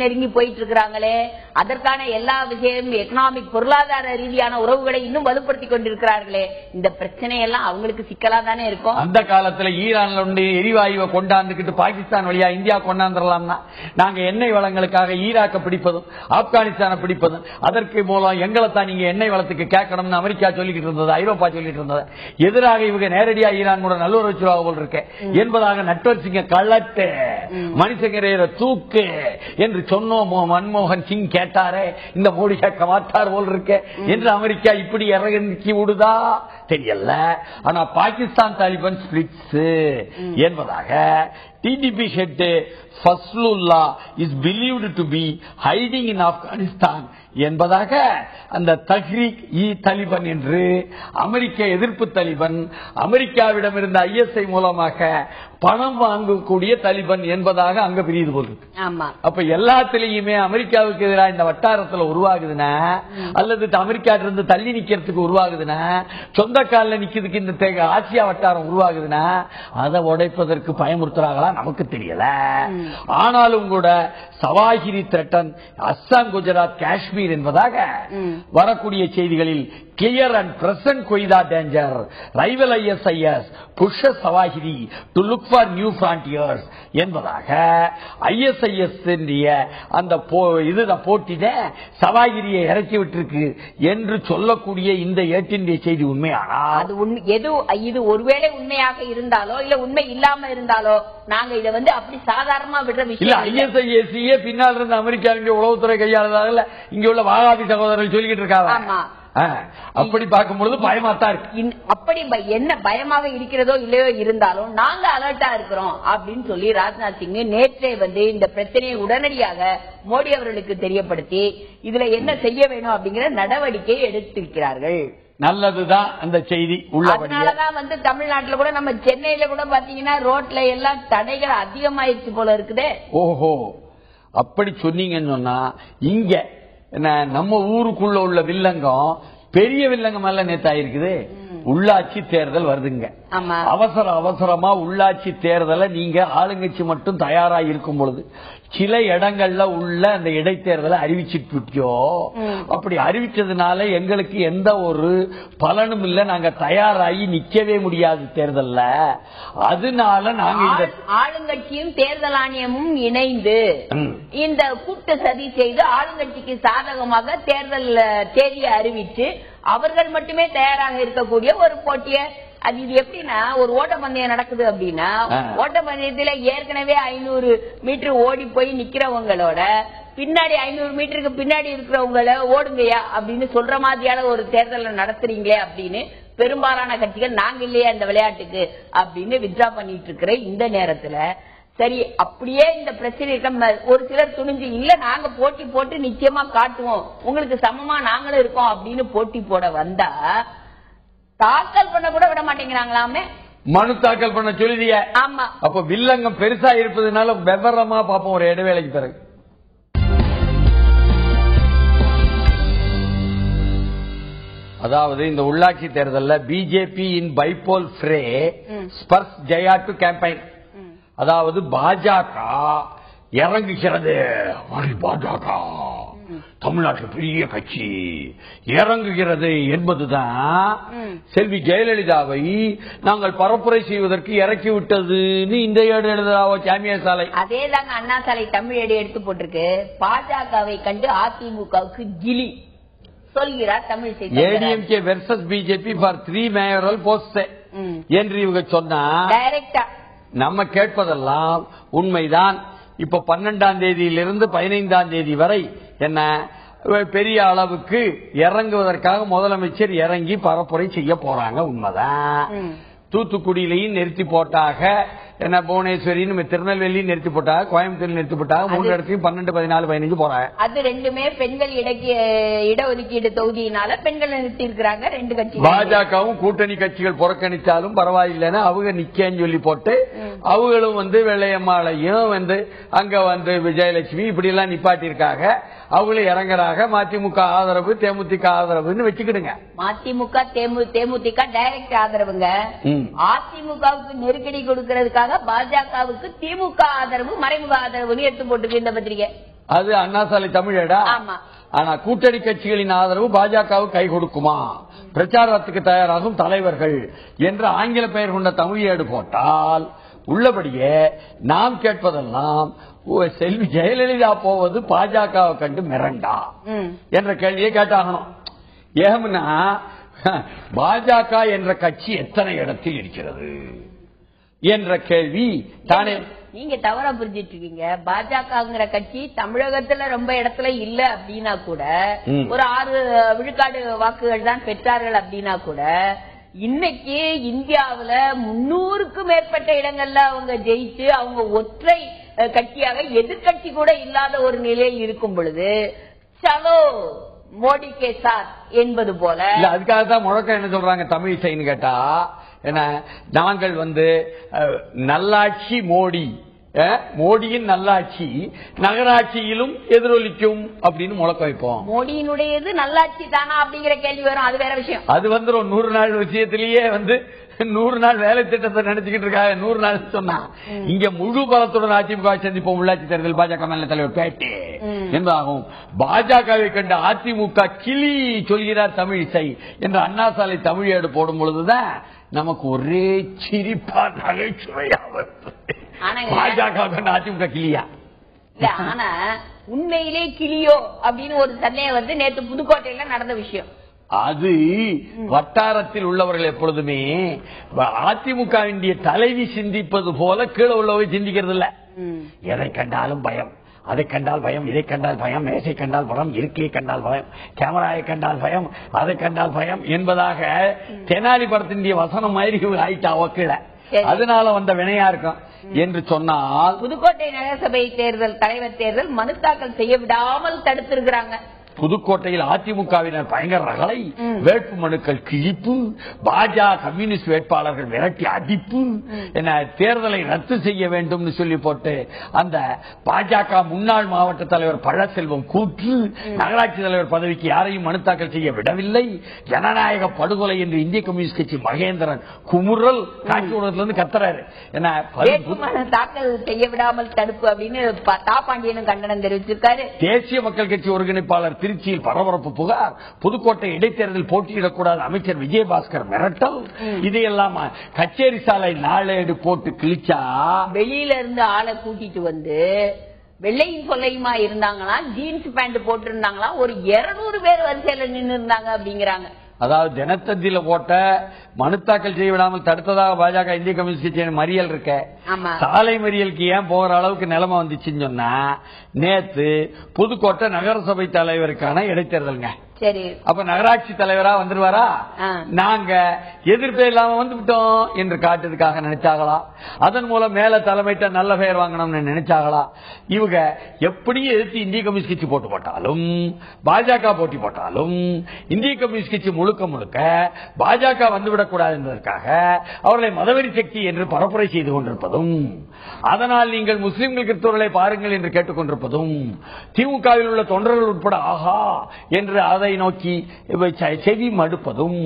நெருங்கி போயிட்டு இருக்கிறாங்களே, அதற்கான எல்லா விஷயம் எக்கனாமிக் பொருளாதார ரீதியான உறவுகளை இன்னும் வலுப்படுத்திக் கொண்டிருக்கிறார்களே. இந்த பிரச்சனையெல்லாம் அவங்களுக்கு சிக்கலா தானே இருக்கும். அந்த காலத்துல ஈரான்ல எரிவாயுவை கொண்டாந்துக்கிட்டு பாகிஸ்தான் வழியா இந்தியா கொண்டாந்துடலாம்னா நாங்க எண்ணெய் வளங்களுக்காக ஈராக்க பிடிப்பதும் ஆப்கானிஸ்தானை பிடிப்பதும் அதற்கு மூலம் எங்களை தான் நீங்க எண்ணெய் வளத்துக்கு கேட்கணும்னு அமெரிக்கா சொல்லிக்கிட்டு இருந்தது, ஐரோப்பா சொல்லிட்டு இருந்தது. எதிராக இவங்க நேரடியா ஈரான் கூட நல்லுறவு வச்சுருவாங்க போல் இருக்கு என்பதாக நட்வர் சிங்க கள்ளட்டு மனுஷங்கரையர தூக்கு என்று சொன்னோம். மன்மோகன் சிங் கேட்டாரே, இந்த மோடி கேட்க மாட்டார் போல் இருக்கு என்று அமெரிக்கா இப்படி இறங்கி விடுதா தெரியல. ஆனா பாகிஸ்தான் தாலிபான் ஸ்பிளிட்ஸ் என்பதாக TDP head Fazlullah is believed to be hiding in Afghanistan என்பதாக அந்த தஹ்ரீக் இ தலிபான் என்று அமெரிக்க எதிர்ப்பு தலிபான் அமெரிக்காவிடம் இருந்த ISI மூலமாக பணம் வாங்கக்கூடிய தலிபான் என்பதாக அங்க பிரியுது போது. அப்ப எல்லாத்திலையுமே அமெரிக்காவுக்கு எதிராக இந்த வட்டாரத்தில் உருவாகுதுன்னா அல்லது அமெரிக்கா இருந்து தள்ளி நிக்கிறதுக்கு உருவாகுதுன்னா சொந்த காலில் நிக்கிறதுக்கு இந்த ஆசியா வட்டாரம் உருவாகுதுன்னா அதை உடைப்பதற்கு பயமுறுத்துறாங்களா நமக்கு தெரியல. ஆனாலும் கூட சவாஹிரி த்ரெட்டன் அஸ்ஸாம், குஜராத், காஷ்மீர் என்பதாக வரக்கூடிய செய்திகளில் clear and present Qaeda danger, rival ISIS pushes Zawahiri to look for new frontiers என்பதாக ISIS அந்த இதுதான் போட்டின சவாகிரியை இறக்கி விட்டிருக்கு என்று சொல்லக்கூடிய இந்த ஏட்டினுடைய செய்தி உண்மையானா இது ஒருவேளை உண்மையாக இருந்தாலோ இல்ல உண்மை இல்லாம இருந்தாலோ நாங்க இதை வந்து அப்படி சாதாரணமா விடுற விஷயம் ISIS பின்னால் இருந்த அமெரிக்காவின் உளவுத்துறை கையாளதாக இங்க உள்ள வாகாபி சகோதரர்கள் சொல்லிக்கிட்டு இருக்காங்க. அப்படி பார்க்கும் பொழுது பயமாத்தான் இருக்கு. அப்படி என்ன பயமாக இருக்கிறதோ இல்லையோ இருந்தாலும் நாங்க அலர்ட்டா இருக்கிறோம் அப்படின்னு சொல்லி ராஜ்நாத் சிங் நேற்றே வந்து இந்த பிரச்சனையை உடனடியாக மோடி அவர்களுக்கு தெரியப்படுத்தி இதுல என்ன செய்ய வேணும் அப்படிங்கிற நடவடிக்கை எடுத்திருக்கிறார்கள். நல்லதுதான் அந்த செய்தி. அதனாலதான் வந்து தமிழ்நாட்டுல கூட நம்ம சென்னையில கூட பாத்தீங்கன்னா ரோட்ல எல்லாம் தடைகள் அதிகமாயிருச்சு போல இருக்குதே. ஓஹோ, அப்படி சொன்னீங்கன்னு சொன்னா இங்க நம்ம ஊருக்குள்ள உள்ள வில்லங்கம் பெரிய வில்லங்கம் அல்ல நேத்தாயிருக்குது. உள்ளாட்சி தேர்தல் வருதுங்க. அவசரமா உள்ளாட்சி தேர்தலை நீங்க ஆளுங்கட்சி மட்டும் தயாரா இருக்கும் பொழுது சில இடங்கள்ல உள்ள அந்த இடைத்தேர்தலை அறிவிச்சிட்டு அப்படி அறிவிச்சதுனால எங்களுக்கு எந்த ஒரு பலனும் இல்ல, நாங்க தயாராகி நிக்கவே முடியாது தேர்தல்ல. அதனால நாங்க ஆளுங்கட்சியும் தேர்தல் ஆணையமும் இணைந்து இந்த கூட்டு சதி செய்து ஆளுங்கட்சிக்கு சாதகமாக தேர்தல் தேதியை அறிவிச்சு அவர்கள் மட்டுமே தயாராக இருக்கக்கூடிய ஒரு போட்டியை அது இது எப்படின்னா ஒரு ஓட்டப்பந்தயம் நடக்குது அப்படின்னா ஓட்டப்பந்தயத்துல ஏற்கனவே 500 மீட்டர் ஓடி போய் நிக்கிறவங்களோட பின்னாடி 500 மீட்டருக்கு பின்னாடி இருக்கிறவங்கள ஓடுங்கயா அப்படின்னு சொல்ற மாதிரியான ஒரு தேர்தலை நடத்துறீங்களே அப்படின்னு பெரும்பாலான கட்சிகள் நாங்க இல்லையா இந்த விளையாட்டுக்கு அப்படின்னு வித்ரா பண்ணிட்டு இருக்கிற இந்த நேரத்துல சரி அப்படியே இந்த பிரச்சனை ஒரு சிலர் துணிஞ்சு இல்ல நாங்க போட்டி போட்டு நிச்சயமா காட்டுவோம் உங்களுக்கு சமமா நாங்களும் இருக்கோம் அப்படின்னு போட்டி போட வந்தா தாக்கல் பண்ண கூட விட மாட்டேங்கிறாங்களாமே. மனு தாக்கல் பண்ண சொல்லிய. ஆமா, அப்ப வில்லங்கம் பெருசா இருப்பதுனால விவரமா பாப்போம் ஒரு இடைவேளைக்கு பிறகு. அதாவது இந்த உள்ளாட்சி தேர்தலில் BJP in bypoll fray spurs Jaya to campaign. அதாவது பாஜக இறங்குகிறது. பாஜக தமிழ்நாட்டில் பெரிய கட்சி இறங்குகிறது என்பதுதான் செல்வி ஜெயலலிதாவை நாங்கள் பரப்புரை செய்வதற்கு இறக்கி விட்டதுன்னு இந்த ஏடு எழுதுறாவோ சாமியா சாலை. அதேதாங்க அண்ணா சாலை தமிழ் ஏடு எடுத்து போட்டிருக்கு. பாஜகவை கண்டு அதிமுகவுக்கு கிளி சொல்கிறார் தமிழ் செய்தி. ADMK versus BJP for 3 mayoral post. என்று இவங்க சொன்னா டைரக்டா நம்ம கேட்பதெல்லாம் உண்மைதான். இப்ப 12ஆம் தேதியிலிருந்து 15ஆம் தேதி வரை என்ன பெரிய அளவுக்கு இறங்குவதற்காக முதலமைச்சர் இறங்கி பரப்புரை செய்ய போறாங்க. உண்மைதான். தூத்துக்குடியிலையும் நிறுத்தி போட்டாக, என்ன புவனேஸ்வரின்னு திருநெல்வேலியும் நிறுத்தி போட்டாங்க, கோயம்புத்தூர் நிறுத்தி போட்டாங்க. 3 இடத்தையும் 12, 14, 15 போறாங்க. அது ரெண்டுமே பெண்கள் இடஒதுக்கீடு தொகுதியினால பெண்கள் நிறுத்தி இருக்கிறாங்க. 2 கட்சி பாஜகவும் கூட்டணி கட்சிகள் புறக்கணித்தாலும் பரவாயில்லைன்னு அவங்க நிக்கேன்னு சொல்லி போட்டு அவங்களும் வெள்ளையம்மாளையும் அங்க விஜயலட்சுமி இப்படி எல்லாம் நிப்பாட்டி இருக்காங்க. அவங்களும் இறங்குறாங்க. மதிமுக ஆதரவு, தேமுதிக ஆதரவுன்னு வச்சுக்கிடுங்க. மதிமுக தேமுதிக டைரக்ட் ஆதரவுங்க. அதிமுகவுக்கு நெருக்கடி கொடுக்கறதுக்காக பாஜகவுக்கு திமுக ஆதரவு, மறைமுக ஆதரவுன்னு எடுத்து போட்டு இந்த பத்திரிகை. அது அண்ணாசாலை தமிழடா. ஆனா கூட்டணி கட்சிகளின் ஆதரவு பாஜகவுக்கு கை கொடுக்குமா, பிரச்சாரத்துக்கு தயாராகும் தலைவர்கள் என்று ஆங்கில பெயர் கொண்ட தமிழேடு போட்டால் உள்ளபடியே நாம் கேட்பதெல்லாம் செல்வி ஜெயலலிதா போவது பாஜகவை கண்டு மிரண்டா என்ற கேள்வியை கேட்டாகணும். ஏன்னா பாஜக என்ற கட்சி எத்தனை இடத்தில் இருக்கிறது என்ற கேள்வி தானே. நீங்க தவறா புரிஞ்சிட்டு இருக்கீங்க. பாஜகங்கிற கட்சி தமிழகத்துல ரொம்ப இடத்துல இல்ல அப்படின்னா கூட, ஒரு 6 விழுக்காடு வாக்குகள் தான் பெற்றார்கள் அப்படின்னா கூட, இன்னைக்கு இந்தியாவுல 300க்கும் மேற்பட்ட இடங்கள்ல அவங்க ஜெயிச்சு அவங்க ஒற்றை கட்சியாக எதிர்கட்சி கூட இல்லாத ஒரு நிலையில் இருக்கும் பொழுது சலோ மோடி கே சாத் என்பது போல. அதுக்காக தான் முழக்கம் என்ன சொல்றாங்க தமிழிசைன்னு கேட்டா, என்ன நாங்கள் நல்லாட்சி மோடி, மோடியின் நல்லாட்சி நகராட்சியிலும் எதிரொலிக்கும் அப்படின்னு முழக்கம் வைப்போம். மோடியினுடையது நல்லாட்சி தானா அப்படிங்கிற கேள்வி வரும். அது வேற விஷயம். அது 100 நாள் விஷயத்திலேயே 100 நாள் வேலை திட்டத்தை நினைச்சுக்கிட்டு இருக்காங்க. 100 நாள் சொன்னா இங்க முழு பலத்துடன் அதிமுக சந்திப்போம். உள்ளாட்சி தேர்தல் பாஜக மேல தலைவர் பேட்டி என்பதாகும். பாஜகவை கண்ட அதிமுக கிளி சொல்கிறார் தமிழிசை என்று அண்ணாசாலை தமிழேடு போடும் பொழுதுதான் நமக்கு ஒரே சிரிப்பா நகைச்சுவையா பாஜக கண்ட அதிமுக கிளியா. ஆனா உண்மையிலே கிளியோ அப்படின்னு ஒரு சந்தேகம் நேற்று புதுக்கோட்டையில நடந்த விஷயம். அது வட்டாரத்தில் உள்ளவர்கள் எப்பொழுதுமே அதிமுக வேண்டிய தலைவி சிந்திப்பது போல கீழே உள்ளவை சிந்திக்கிறது இல்ல. எதை கண்டாலும் பயம், அதை கண்டால் பயம், இதை கண்டால் பயம், மேசை கண்டால் பயம், இருக்கையை கண்டால் பயம், கேமராவை கண்டால் பயம், அதை கண்டால் பயம் என்பதாக தெனாலி படத்தின் வசனம் மாதிரி ஆயிட்டா கீழே. அதனால வந்த வினையா இருக்கும் என்று சொன்னால், புதுக்கோட்டை நகரசபை தேர்தல் தலைவர் தேர்தல் மனு தாக்கல் செய்ய விடாமல் தடுத்திருக்கிறாங்க. புதுக்கோட்டையில் அதிமுகவினர் பயங்கர ரகளை, வேட்பு மனுக்கள் கிழிப்பு, பாஜக கம்யூனிஸ்ட் வேட்பாளர்கள் விரட்டி அடிப்பு, என தேர்தலை ரத்து செய்ய வேண்டும் சொல்லி போட்டு அந்த பாஜக முன்னாள் மாவட்ட தலைவர் பழசெல்வம் கூற்று, நகராட்சி தலைவர் பதவிக்கு யாரையும் மனு தாக்கல் செய்ய விடவில்லை, ஜனநாயக படுகொலை என்று இந்திய கம்யூனிஸ்ட் கட்சி மகேந்திரன் குமுறல் காட்சியிலிருந்து கத்துறாரு. தாக்கல் செய்ய விடாமல் தடுப்பு அப்படின்னு தாப்பாண்டியனும் கண்டனம் தெரிவிச்சிருக்காரு. தேசிய மக்கள் கட்சி ஒருங்கிணைப்பாளர் திருச்சியில் பரபரப்பு புகார், புதுக்கோட்டை இடைத்தேர்தல் போட்டியிடக்கூடாது அமைச்சர் விஜயபாஸ்கர் மிரட்டல். இதையெல்லாம் கச்சேரி சாலை நாளேடு போட்டு கிழிச்சா, வெளியில இருந்து ஆளை கூட்டிட்டு வந்து வெள்ளையும் சொல்லையுமா இருந்தாங்களா, ஜீன்ஸ் பேண்ட் போட்டு இருந்தாங்களா, ஒரு 200 பேர் வரிசையில நின்று இருந்தாங்க அப்படிங்கிறாங்க. அதாவது தினத்தந்தியில போட்ட மனு தாக்கல் செய்ய விடாமல் தடுத்ததாக பாஜக இந்திய கம்யூனிஸ்ட் கட்சி மறியல் இருக்க, சாலை மறியலுக்கு ஏன் போகிற அளவுக்கு நிலைமை வந்துச்சுன்னு சொன்னா, நேத்து புதுக்கோட்டை நகரசபை தலைவருக்கான இடைத்தேர்தலுங்க. சரி, அப்ப நகராட்சி தலைவரா வந்துருவாரா, நாங்க எதிர்ப்பே இல்லாம வந்துவிட்டோம் என்று காட்டுறதுக்காக நினைச்சாங்களா, அதன் மூலம் மேல தலைமையிட்ட நல்ல பெயர் வாங்கணும்னு நினைச்சாங்களா? இவங்க எப்படியும் எதிர்த்து இந்திய கம்யூனிஸ்ட் கட்சி போட்டு போட்டாலும், பாஜக போட்டி போட்டாலும், இந்திய கம்யூனிஸ்ட் கட்சி முழுக்க முழுக்க பாஜக வந்துவிடக் கூடாது என்பதற்காக அவர்களை மதவெறி சக்தி என்று பரப்புரை செய்து கொண்டிருப்பதும், அதனால் நீங்கள் முஸ்லிம்கள் கிறிஸ்தவர்களை பாருங்கள் என்று கேட்டுக் கொண்டிருப்பதும், திமுகவில் உள்ள தொண்டர்கள் உட்பட ஆஹா என்று அதை நோக்கி செவி மடுப்பதும்,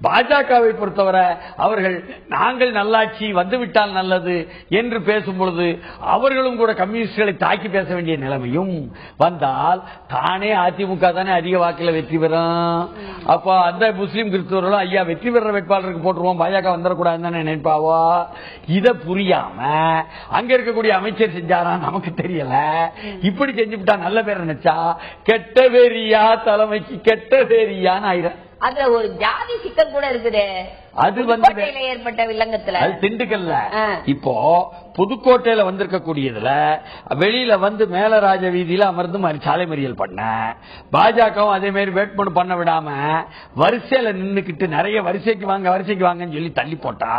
பாஜகவை பொறுத்தவரை அவர்கள் நாங்கள் நல்லாட்சி வந்துவிட்டால் நல்லது என்று பேசும்பொழுது அவர்களும் கூட கம்யூனிஸ்டுகளை தாக்கி பேச வேண்டிய நிலைமையும் வந்தால், தானே அதிமுக தானே அதிக வாக்கில் வெற்றி பெறும். அப்ப அந்த முஸ்லீம் கிறிஸ்தவர்களும் ஐயா வெற்றி பெற வேட்பாளருக்கு போட்டுருவோம், பாஜக வந்துடக்கூடாதுன்னு நினைப்பாவோ. இதை புரியாம அங்க இருக்கக்கூடிய அமைச்சர் செஞ்சாரா நமக்கு தெரியல, இப்படி செஞ்சுவிட்டா நல்ல பேர் நினைச்சா கெட்ட பேரியா தலைமைக்கு கெட்ட பேரியான்னு ஆயிரம். அதுல ஒரு ஜாதி சிக்கல் கூட இருக்குது. அது ஏற்பட்ட வில்லங்கத்துல அது திண்டுக்கல்ல. இப்போ புதுக்கோட்டையில வந்திருக்கக்கூடியதுல வெளியில வந்து மேலராஜ வீதியில அமர்ந்து சாலை மறியல் பண்ண பாஜகவும் அதே மாதிரி வேட்புமனு பண்ண விடாம வரிசையில நின்னுக்கிட்டு நிறைய வரிசைக்கு வாங்கன்னு சொல்லி தள்ளி போட்டா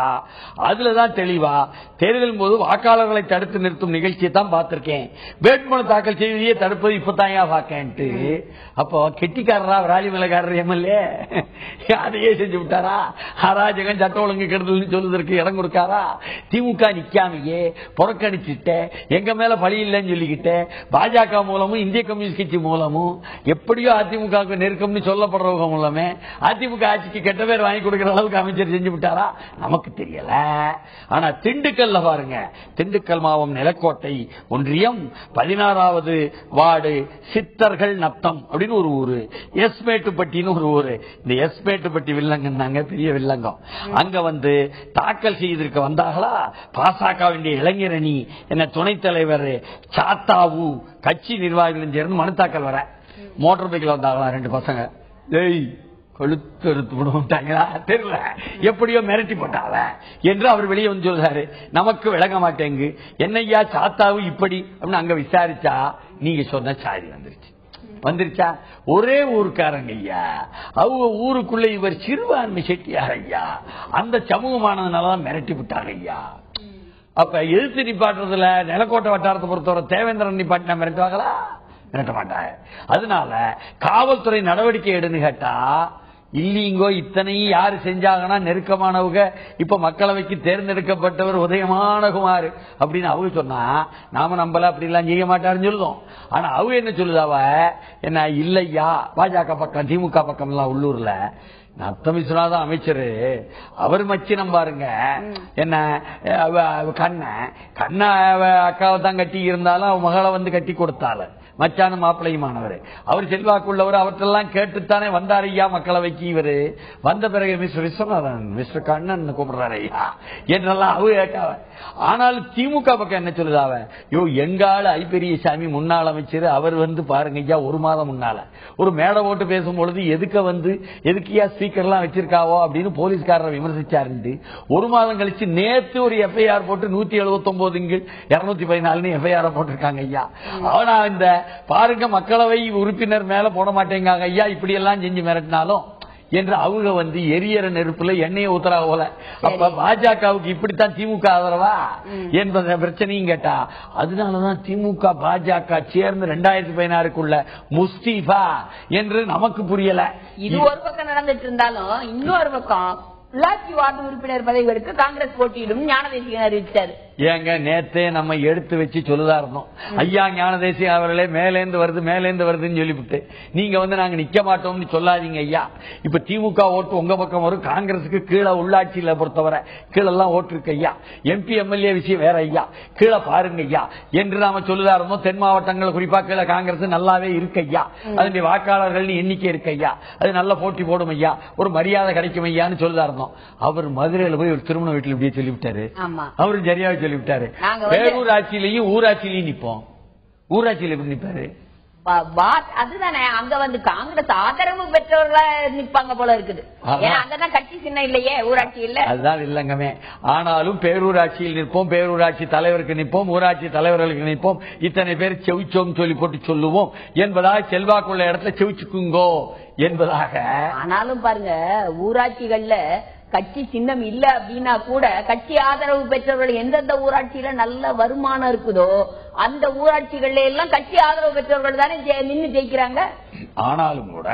அதுலதான் தெளிவா தேர்தல் போது வாக்காளர்களை தடுத்து நிறுத்தும் நிகழ்ச்சியை தான் பார்த்திருக்கேன். வேட்புமனு தாக்கல் செய்தியை தடுப்பது இப்பதான் பாக்கேன்ட்டு. அப்போ கெட்டிக்காரரா ராஜமலைக்காரர் எம்எல்ஏ அதையே செஞ்சு விட்டாரா? அராஜகம் சட்ட ஒழுங்கு கெடுதல் சொல்வதற்கு இடம் கொடுக்காரா? திமுக நிக்காமையே புறக்கணிச்சுட்ட எங்க மேல பழி இல்லைன்னு சொல்லிக்கிட்டு பாஜக மூலமும் இந்திய கம்யூனிஸ்ட் கட்சி மூலமும் எப்படியோ அதிமுக நெருக்கம்னு சொல்லப்படுறவங்க மூலமே அதிமுக ஆட்சிக்கு கெட்ட பேர் வாங்கி கொடுக்கிற அளவுக்கு அமைச்சர் செஞ்சு விட்டாரா? நமக்கு தெரியல. ஆனா திண்டுக்கல்ல பாருங்க, திண்டுக்கல் மாவட்டம் நிலக்கோட்டை ஒன்றியம் 16வது வார்டு சித்தர்கள் நத்தம் அப்படின்னு ஒரு ஊரு, எஸ்மேட்டுப்பட்டின்னு ஒரு ஊரு. இந்த எஸ்மேட்டுப்பட்டி வில்லங்கன்னாங்க, பெரிய வில்லங்கம். அங்க வந்து தாக்கல் செய்திருக்க வந்தாங்களா பாசக வேண்டிய இளைஞரணி என்ன துணைத் தலைவர் சாத்தாவு கட்சி நிர்வாகிகளும் சேர்ந்து மனு தாக்கல் வர மோட்டார் பைக்கில் வந்தாங்களா 2 பசங்க. கொளுத்து எடுத்து விட்டாங்களா தெரியல, எப்படியோ மிரட்டி போட்டாங்க என்று அவர் வெளியே வந்து சொல்றாரு. நமக்கு விளங்க மாட்டேங்கு என்னையா சாத்தாவு இப்படி அப்படின்னு அங்க விசாரிச்சா நீங்க சொன்ன சாதி வந்துருச்சா? ஒரே ஊருக்காரங்க ஐயா, அவங்க ஊருக்குள்ள இவர் சிறுபான்மை செட்டியார் ஐயா, அந்த சமூகமானதுனாலதான் மிரட்டி விட்டாங்க ஐயா. அப்ப எதிர்த்து நிப்பாட்டுறதுல நிலக்கோட்டை வட்டாரத்தை பொறுத்தவரை தேவேந்திரன் நிப்பாட்டினா மிரட்டுவாங்களா? மிரட்ட மாட்டாங்க. அதனால காவல்துறை நடவடிக்கை எடுன்னு கேட்டா இல்லீங்கோ இத்தனையும் யாரு செஞ்சாங்கன்னா நெருக்கமானவங்க இப்ப மக்களவைக்கு தேர்ந்தெடுக்கப்பட்டவர் உதயமானகுமார் அப்படின்னு அவங்க சொன்னா நாம நம்பல அப்படி எல்லாம் செய்ய மாட்டாருன்னு சொல்லுதோம். ஆனா அவங்க என்ன சொல்லுதாவ என்ன இல்லையா பாஜக பக்கம் திமுக பக்கம் எல்லாம் உள்ளூர்ல நத்தம் விஸ்வநாதன் அமைச்சரு அவர் மச்சினம் பாருங்க என்ன கண்ண அக்காவை தான் கட்டி இருந்தாலும் அவ மகளை வந்து கட்டி கொடுத்தாலும் மச்சான மாப்பிள்ளையுமானவர் அவர் செல்வாக்குள்ளவர். அவற்றெல்லாம் கேட்டுத்தானே வந்தார் ஐயா மக்களவைக்கு. இவரு வந்த பிறகு மிஸ்டர் விஸ்வநாதன் மிஸ்டர் கண்ணன் கூப்பிடுறாரு ஐயா என்றெல்லாம் அவ கேட்காவ. ஆனாலும் திமுக பக்கம் என்ன சொல்லுதாவ, எங்கால ஐபெரியசாமி முன்னாள் அமைச்சர் அவர் வந்து பாருங்க ஐயா ஒரு மாதம் முன்னால ஒரு மேடை போட்டு பேசும்பொழுது எதுக்கியா ஸ்பீக்கர்லாம் வச்சிருக்காவோ அப்படின்னு போலீஸ்காரரை விமர்சிச்சாரு. ஒரு மாதம் கழிச்சு நேற்று ஒரு எஃப்ஐஆர் போட்டு 179 214 எஃப்ஐஆர் போட்டிருக்காங்க ஐயா. அவனா இந்த பாருங்க மக்களவை உறுப்பினர் மேல போட மாட்டேங்காங்க ஐயா இப்படி எல்லாம் செஞ்சு மிரட்டினாலும் என்று அவங்க வந்து எரியற நெருப்புல எண்ணெயை ஊத்துறா போல. அப்ப பாஜகவுக்கு இப்படித்தான் திமுக ஆதரவா என்பத பிரச்சனையும் கேட்டா அதனாலதான் திமுக பாஜக சேர்ந்து 2016க்குள்ள முஸ்தீஃபா என்று நமக்கு புரியல. இது ஒரு பக்கம் நடந்துட்டு இருந்தாலும் இன்னொரு பக்கம் உள்ளாட்சி வார்டு உறுப்பினர் பதவிகளுக்கு காங்கிரஸ் போட்டியிடும் ஞானதேசிகன் அறிவிச்சாரு. ஏங்க நேத்தே நம்ம எடுத்து வச்சு சொல்லுதா இருந்தோம் ஐயா ஞானதேசி அவர்களே மேலேந்து வருதுன்னு சொல்லிவிட்டு நீங்க வந்து நாங்க நிக்க மாட்டோம்னு சொல்லாதீங்க ஐயா. இப்ப திமுக ஓட்டு உங்க பக்கம் வரும், காங்கிரசுக்கு கீழே உள்ளாட்சியில பொறுத்தவரை கீழெல்லாம் ஓட்டு இருக்கு ஐயா. எம்பி எம்எல்ஏ விஷயம் வேற ஐயா, கீழே பாருங்க ஐயா என்று நாம சொல்லுதா இருந்தோம். தென் மாவட்டங்கள் குறிப்பா கீழே காங்கிரஸ் நல்லாவே இருக்கு ஐயா, அதனுடைய வாக்காளர்கள் எண்ணிக்கை இருக்கு ஐயா, அது நல்ல போட்டி போடும் ஐயா, ஒரு மரியாதை கிடைக்கும் ஐயான்னு சொல்லுதா இருந்தோம். அவர் மதுரையில போய் ஒரு திருமண வீட்டில் இப்படியே சொல்லிவிட்டாரு. அவரு சரியாவே சொல்லிவிட்டாரு. பேரூராட்சியிலையும் ஊராட்சியிலையும் நிப்போம். ஊராட்சியில எப்படி நிப்பாரு? அதுதானே அங்க வந்து காங்கிரஸ் ஆதரவு பெற்றவர்களா நிப்பாங்க போல இருக்குது. அங்கதான் கட்சி சின்ன இல்லையே, ஊராட்சி இல்ல. அதுதான் இல்லங்கமே. ஆனாலும் பேரூராட்சியில் நிற்போம், பேரூராட்சி தலைவருக்கு நிற்போம், ஊராட்சி தலைவர்களுக்கு நிற்போம். இத்தனை பேர் செவிச்சோம் சொல்லி போட்டு சொல்லுவோம் என்பதாக செல்வாக்குள்ள இடத்துல செவிச்சுக்குங்கோ என்பதாக. ஆனாலும் பாருங்க ஊராட்சிகள்ல கட்சி சின்னம் இல்ல அப்படின்னா கூட கட்சி ஆதரவு பெற்றவர்கள் எந்தெந்த ஊராட்சியில நல்ல வருமானம் இருக்குதோ அந்த ஊராட்சிகள்ல எல்லாம் கட்சி ஆதரவு பெற்றவர்கள் தானே நின்று ஜெயிக்கிறாங்க. ஆனாலும் கூட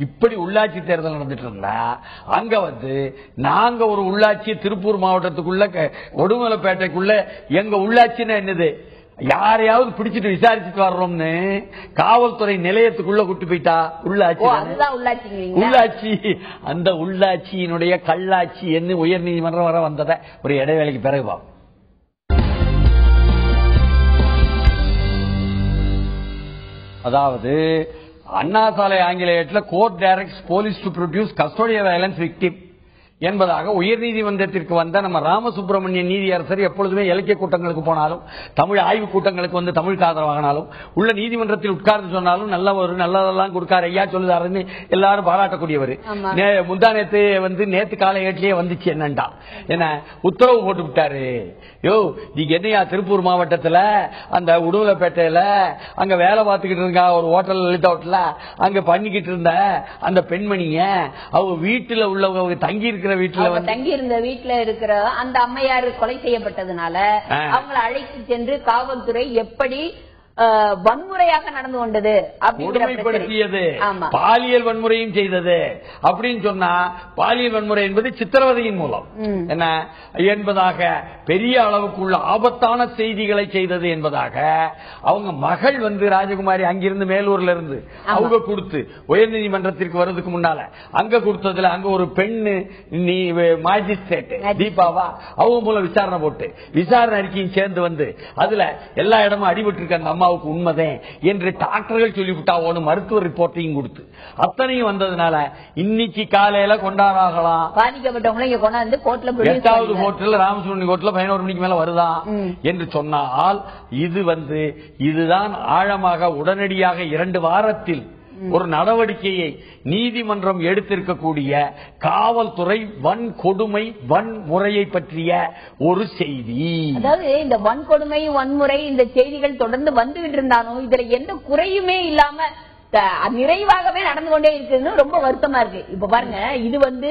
இப்படி உள்ளாட்சி தேர்தல் நடந்துட்டு இருந்தா அங்க வந்து நாங்க ஒரு உள்ளாட்சி திருப்பூர் மாவட்டத்துக்குள்ள உடுமலைப்பேட்டைக்குள்ள எங்க உள்ளாட்சின்னா என்னது யாரையாவது பிடிச்சிட்டு விசாரிச்சுட்டு வர்றோம்னு காவல்துறை நிலையத்துக்குள்ள கூட்டு போயிட்டா உள்ளாட்சி அந்த உள்ளாட்சியினுடைய கள்ளாட்சி என்ன உயர் நீதிமன்றம் வர வந்தத ஒரு இடைவேளைக்கு பிறகு. அதாவது அண்ணா சாலை ஆங்கிலேயத்தில் court directs police to produce custodial violence victim என்பதாக உயர்நீதிமன்றத்திற்கு வந்த நம்ம ராமசுப்பிரமணிய நீதியரசர் எப்பொழுதுமே இலக்கிய கூட்டங்களுக்கு போனாலும் தமிழ் ஆய்வு கூட்டங்களுக்கு வந்து தமிழுக்கு ஆதரவாகினாலும் உள்ள நீதிமன்றத்தில் உட்கார்ந்து சொன்னாலும் நல்லதெல்லாம் கொடுக்காரு ஐயா சொல்லுதாருன்னு எல்லாரும் பாராட்டக்கூடியவர். முந்தானேத்து வந்து நேத்து காலை ஏட்டிலேயே வந்துச்சு என்னண்டா என்ன உத்தரவு போட்டு விட்டாரு. யோ நீங்க என்னையா திருப்பூர் மாவட்டத்துல அந்த உடுமலைப்பேட்டையில அங்க வேலை பார்த்துக்கிட்டு இருக்க ஒரு ஹோட்டல் லலிதா ஹோட்டல்ல அங்க பண்ணிக்கிட்டு இருந்த அந்த பெண்மணிய அவங்க வீட்டுல உள்ளவங்க தங்கி இருக்கிற தங்கி இருந்த வீட்டுல இருக்கிற அந்த அம்மையார் கொலை செய்யப்பட்டதுனால அவங்களை அழைத்து சென்று காவல்துறை எப்படி வன்முறையாக நடந்து கொண்டது, கொடுமைப்படுத்தியது, பாலியல் வன்முறையும் செய்தது அப்படின்னு சொன்னா பாலியல் வன்முறை என்பது சித்திரவதையின் மூலம் என்ன என்பதாக பெரிய அளவுக்குள்ள ஆபத்தான செய்திகளை செய்தது என்பதாக அவங்க மகள் வந்து ராஜகுமாரி அங்கிருந்து மேலூர்ல இருந்து அவங்க கொடுத்து உயர்நீதிமன்றத்திற்கு வர்றதுக்கு முன்னால அங்க கொடுத்ததுல அங்க ஒரு பெண்ணு மாஜிஸ்ட்ரேட் தீபாவா அவங்க மூலம் விசாரணை போட்டு விசாரணை அறிக்கையும் சேர்ந்து வந்து அதுல எல்லா இடமும் அடிபட்டு இருக்க அந்த அம்மாவுக்கு உண்மைதான் என்று டாக்டர்கள் சொல்லிவிட்டாவோன்னு மருத்துவ ரிப்போர்ட்டையும் கொடுத்து அத்தனையும் வந்ததுனால இன்னைக்கு காலையில கொண்டாடலாம் பாதிக்கப்பட்டவங்களை இங்க கொண்டாந்து கோர்ட்ல 8வது கோர்ட்ல ராமசுப்ரமணிய கோர்ட்ல 11 மணிக்கு மேல வருதான் என்று சொன்னால் இது வந்து இதுதான் ஆழமாக உடனடியாக 2 வாரத்தில் ஒரு நடவடிக்கையை நீதிமன்றம் எடுத்திருக்கக்கூடிய காவல்துறை வன்கொடுமை வன்முறையை பற்றிய ஒரு செய்தி. அதாவது இந்த வன்கொடுமை வன்முறை இந்த செய்திகள் தொடர்ந்து வந்துகிட்டு இருந்தாலும் இதுல எந்த குறையுமே இல்லாம நிறைவாகவே நடந்து கொண்டே இருக்குன்னு ரொம்ப வருத்தமா இருக்கு. இப்ப பாருங்க, இது வந்து